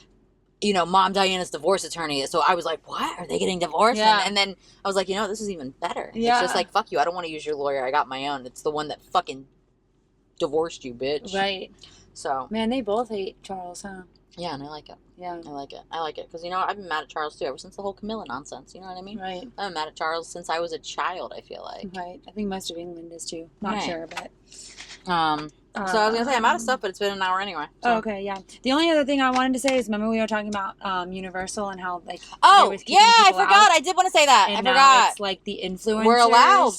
you know, Mom Diana's divorce attorney. So I was like, what? Are they getting divorced? Yeah. And then I was like, you know, this is even better. Yeah. It's just like, fuck you. I don't want to use your lawyer. I got my own. It's the one that fucking divorced you, bitch. Right. So. Man, they both hate Charles, huh? Yeah, and I like it. Yeah. I like it. I like it. Because, you know, I've been mad at Charles, too, ever since the whole Camilla nonsense. You know what I mean? Right. I've been mad at Charles since I was a child, I feel like. Right. I think most of England is, too. Not sure, but... So I was going to say, I'm out of stuff, but it's been an hour anyway. So. Okay, yeah. The only other thing I wanted to say is, remember we were talking about Universal and how, like... Oh, yeah, I forgot. I did want to say that. And I forgot. Now it's, like, the influencers... We're allowed.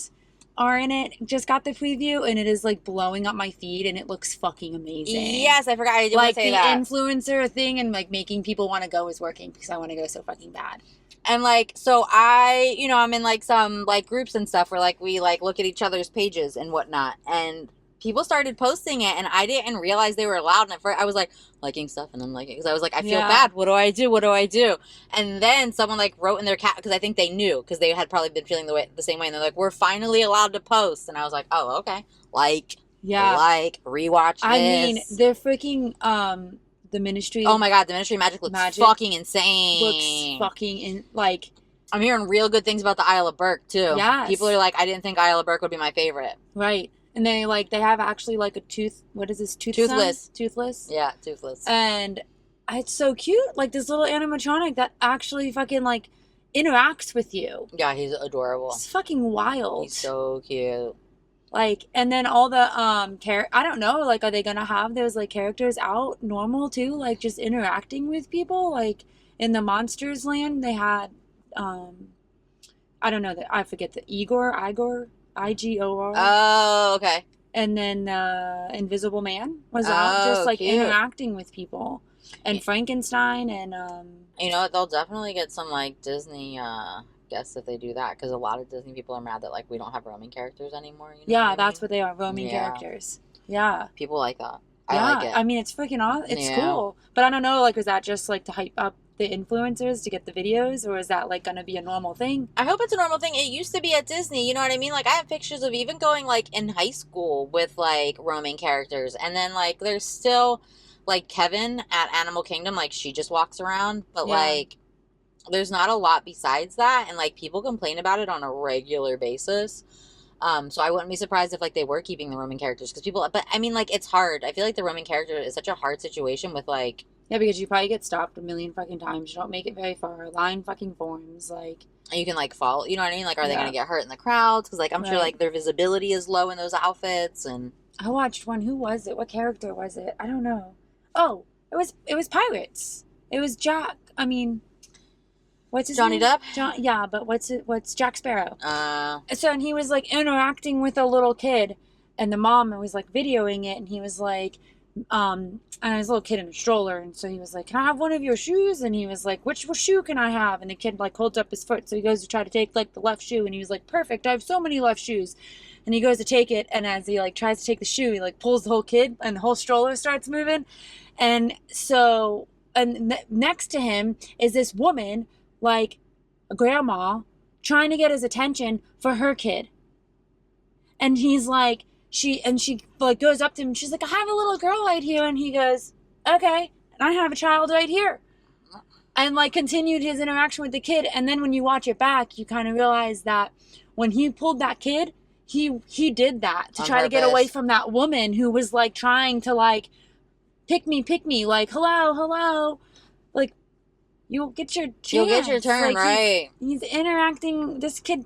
Are in it. Just got the preview and it is like blowing up my feed and it looks fucking amazing. Yes, I forgot. I did want to say that. Like the influencer thing and like making people want to go is working because I want to go so fucking bad. And like, so I, you know, I'm in like some like groups and stuff where like we like look at each other's pages and whatnot, and people started posting it, and I didn't realize they were allowed. And at first I was like liking stuff and then liking, because I was like, I feel bad. What do I do? What do I do? And then someone like wrote in their cat, because I think they knew, because they had probably been feeling the same way, and they're like, we're finally allowed to post. And I was like, oh, okay. Like rewatch this. I mean, they're freaking the Ministry. Oh my god, the Ministry of Magic looks fucking insane. Looks fucking like. I'm hearing real good things about the Isle of Burke too. Yes. People are like, I didn't think Isle of Burke would be my favorite. Right. And they have actually like a what is this? Toothless. Toothless? Yeah, toothless. And it's so cute. Like this little animatronic that actually fucking like interacts with you. Yeah, he's adorable. It's fucking wild. He's so cute. Like, and then all the I don't know, like, are they gonna have those like characters out normal too? Like just interacting with people? Like in the Monsters Land they had I don't know, I forget the Igor, IGOR. Oh, okay. And then Invisible Man was out, just like cute. Interacting with people. And Frankenstein and you know what, they'll definitely get some like Disney guests if they do that, because a lot of Disney people are mad that like we don't have roaming characters anymore. You know that's what they are, roaming characters. Yeah. People like that. I like it. I mean, it's freaking awesome. It's cool. But I don't know, like, is that just like to hype up the influencers to get the videos, or is that like gonna be a normal thing? I hope it's a normal thing. It used to be at Disney, you know what I mean? Like I have pictures of even going like in high school with like roaming characters, and then like there's still like Kevin at Animal Kingdom, like she just walks around, but like there's not a lot besides that, and like people complain about it on a regular basis. So I wouldn't be surprised if like they were keeping the roaming characters, because people, but I mean like it's hard. I feel like the roaming character is such a hard situation with like. Yeah, because you probably get stopped a million fucking times. You don't make it very far. Line fucking forms, like. You can like follow, you know what I mean? Like, are they gonna get hurt in the crowds? Because like I'm sure like their visibility is low in those outfits. And I watched one. Who was it? What character was it? I don't know. Oh, it was Pirates. It was Jack. I mean, what's his Johnny name? Depp? But what's Jack Sparrow? So and he was like interacting with a little kid, and the mom was like videoing it, and he was like. And his little kid in a stroller, and so he was like, can I have one of your shoes? And he was like, which shoe can I have? And the kid like holds up his foot, so he goes to try to take like the left shoe, and he was like, perfect, I have so many left shoes. And he goes to take it, and as he like tries to take the shoe, he like pulls the whole kid, and the whole stroller starts moving. And so next to him is this woman, like a grandma, trying to get his attention for her kid. And he's like, she like goes up to him, and she's like, I have a little girl right here. And he goes, okay, and I have a child right here. And like continued his interaction with the kid. And then when you watch it back, you kind of realize that when he pulled that kid, he did that to try to get away from that woman who was like trying to like pick me, like hello, like you'll get your chance. You'll get your turn, like, right? He's interacting. This kid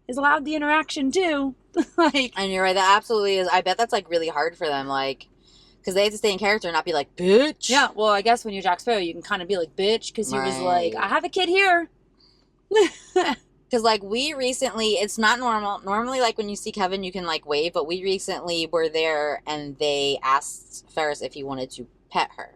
is allowed the interaction too. Like, and you're right, that absolutely is. I bet that's like really hard for them, like, because they have to stay in character and not be like, bitch. Yeah, well, I guess when you're Jack Sparrow, you can kind of be like, bitch, because he was like, I have a kid here. Because, like, we recently, it's not normal. Normally, like, when you see Kevin, you can, like, wave. But we recently were there, and they asked Ferris if he wanted to pet her.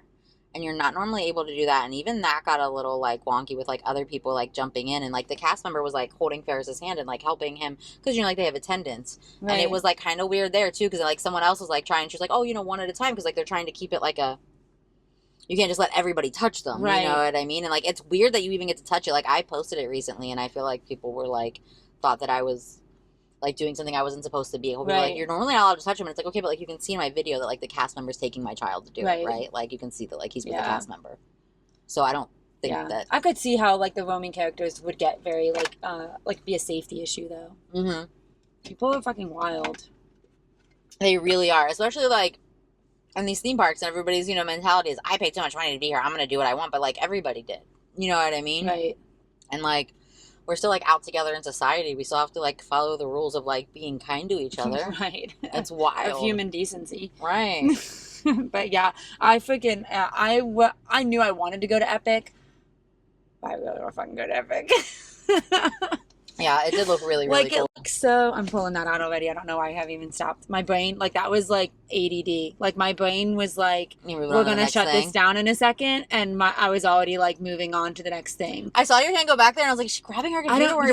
And you're not normally able to do that. And even that got a little, like, wonky with, like, other people, like, jumping in. And, like, the cast member was, like, holding Ferris's hand and, like, helping him. Because, you know, like, they have attendants. Right. And it was, like, kind of weird there, too. Because, like, someone else was, like, trying. She was like, oh, you know, one at a time. Because, like, they're trying to keep it, like, a... You can't just let everybody touch them. Right. You know what I mean? And, like, it's weird that you even get to touch it. Like, I posted it recently. And I feel like people were, like... thought that I was like doing something I wasn't supposed to be. People were like, you're normally not allowed to touch him. And it's like, okay, but like you can see in my video that like the cast member's taking my child to do it, right? Like you can see that like he's with the cast member. So I don't think that I could see how like the roaming characters would get very like be a safety issue though. Mm-hmm. People are fucking wild. They really are, especially like in these theme parks and everybody's, you know, mentality is I paid so much money to be here, I'm gonna do what I want, but like everybody did. You know what I mean? Right. And like we're still like out together in society. We still have to like follow the rules of like being kind to each other. Right. It's wild. Of human decency. Right. But yeah, I freaking I knew I wanted to go to Epic. I really want to fucking go to Epic. Yeah, it did look really, really like cool. It looks so. I'm pulling that out already. I don't know why I haven't even stopped. My brain, like that was like ADD. Like my brain was like, we're gonna shut this down in a second, and I was already like moving on to the next thing. I saw your hand go back there, and I was like, she's grabbing her computer. I don't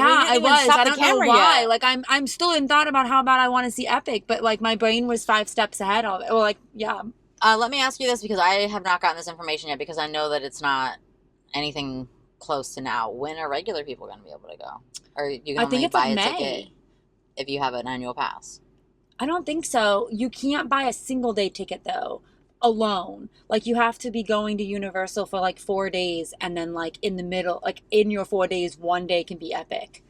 know why. Like I'm still in thought about how bad I want to see Epic, but like my brain was 5 steps ahead of it. Well, like yeah. Let me ask you this because I have not gotten this information yet because I know that it's not anything close to now. When are regular people going to be able to go? Or you can only buy a ticket if you have an annual pass? I don't think so. You can't buy a single day ticket though, alone. Like you have to be going to Universal for like 4 days, and then like in the middle, like in your 4 days, 1 day can be Epic.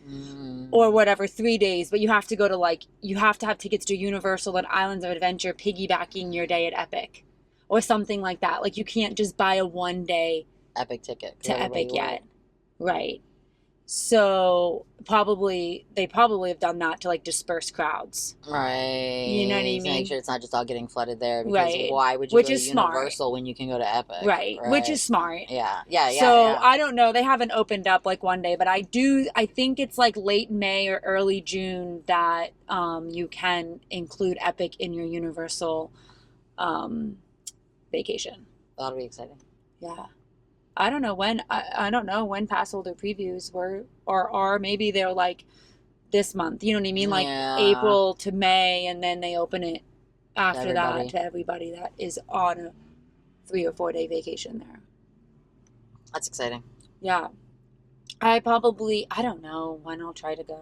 Or whatever, 3 days. But you have to go to like, you have to have tickets to Universal and Islands of Adventure piggybacking your day at Epic. Or something like that. Like you can't just buy a 1 day Epic ticket to Epic yet. Right. So they probably have done that to like disperse crowds. Right. You know what I mean? To make sure it's not just all getting flooded there. Because right. why would you go to Universal when you can go to Epic? Right. Which is smart. Yeah. So I don't know. They haven't opened up like 1 day, but I think it's like late May or early June that you can include Epic in your Universal vacation. That'll be exciting. Yeah. I don't know when pass holder previews were or are. Maybe they're like this month. You know what I mean? Like April to May, and then they open it after that to everybody that is on a 3 or 4 day vacation there. That's exciting. Yeah. I don't know when I'll try to go.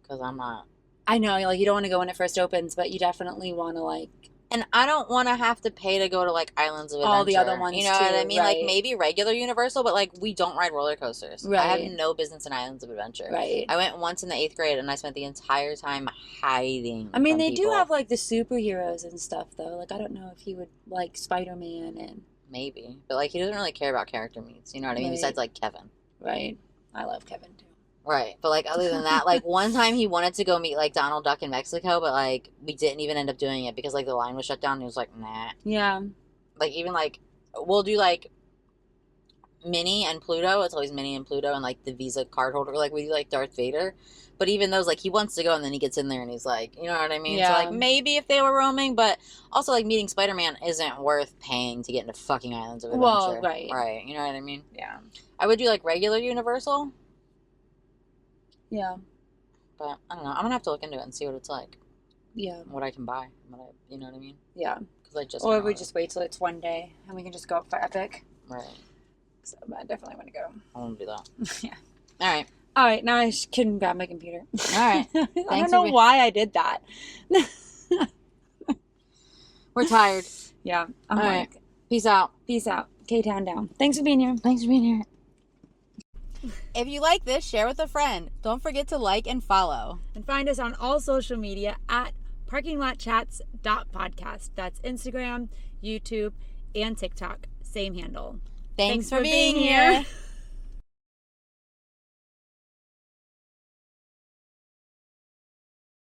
Because I'm not. I know, like you don't want to go when it first opens, but you definitely want to like. And I don't want to have to pay to go to, like, Islands of Adventure. All the other ones, you know what I mean? Right. Like, maybe regular Universal, but, like, we don't ride roller coasters. Right. I have no business in Islands of Adventure. Right. I went once in the 8th grade, and I spent the entire time hiding. I mean, they do have, like, the superheroes and stuff, though. Like, I don't know if he would like Spider-Man and... Maybe. But, like, he doesn't really care about character meets. You know what I mean? Besides, like, Kevin. Right. I love Kevin, too. Right. But, like, other than that, like, one time he wanted to go meet, like, Donald Duck in Mexico, but, like, we didn't even end up doing it because, like, the line was shut down, and he was like, nah. Yeah. Like, even, like, we'll do, like, Minnie and Pluto. It's always Minnie and Pluto and, like, the Visa card holder. Like, we do, like, Darth Vader. But even those, like, he wants to go, and then he gets in there, and he's like, you know what I mean? Yeah. So, like, maybe if they were roaming, but also, like, meeting Spider-Man isn't worth paying to get into fucking Islands of Adventure. Well, right. Right. You know what I mean? Yeah. I would do, like, regular Universal. Yeah. But, I don't know. I'm going to have to look into it and see what it's like. Yeah. What I can buy. You know what I mean? Yeah. Because I just... Or we just wait till it's 1 day, and we can just go up for Epic. Right. So I definitely want to go. I want to do that. Yeah. All right. All right. Now I can grab my computer. All right. I don't know why I did that. We're tired. Yeah. I'm All like, right. Peace out. Peace out. K-Town down. Thanks for being here. Thanks for being here. If you like this, share with a friend. Don't forget to like and follow. And find us on all social media at parkinglotchats.podcast. That's Instagram, YouTube, and TikTok. Same handle. Thanks for being here.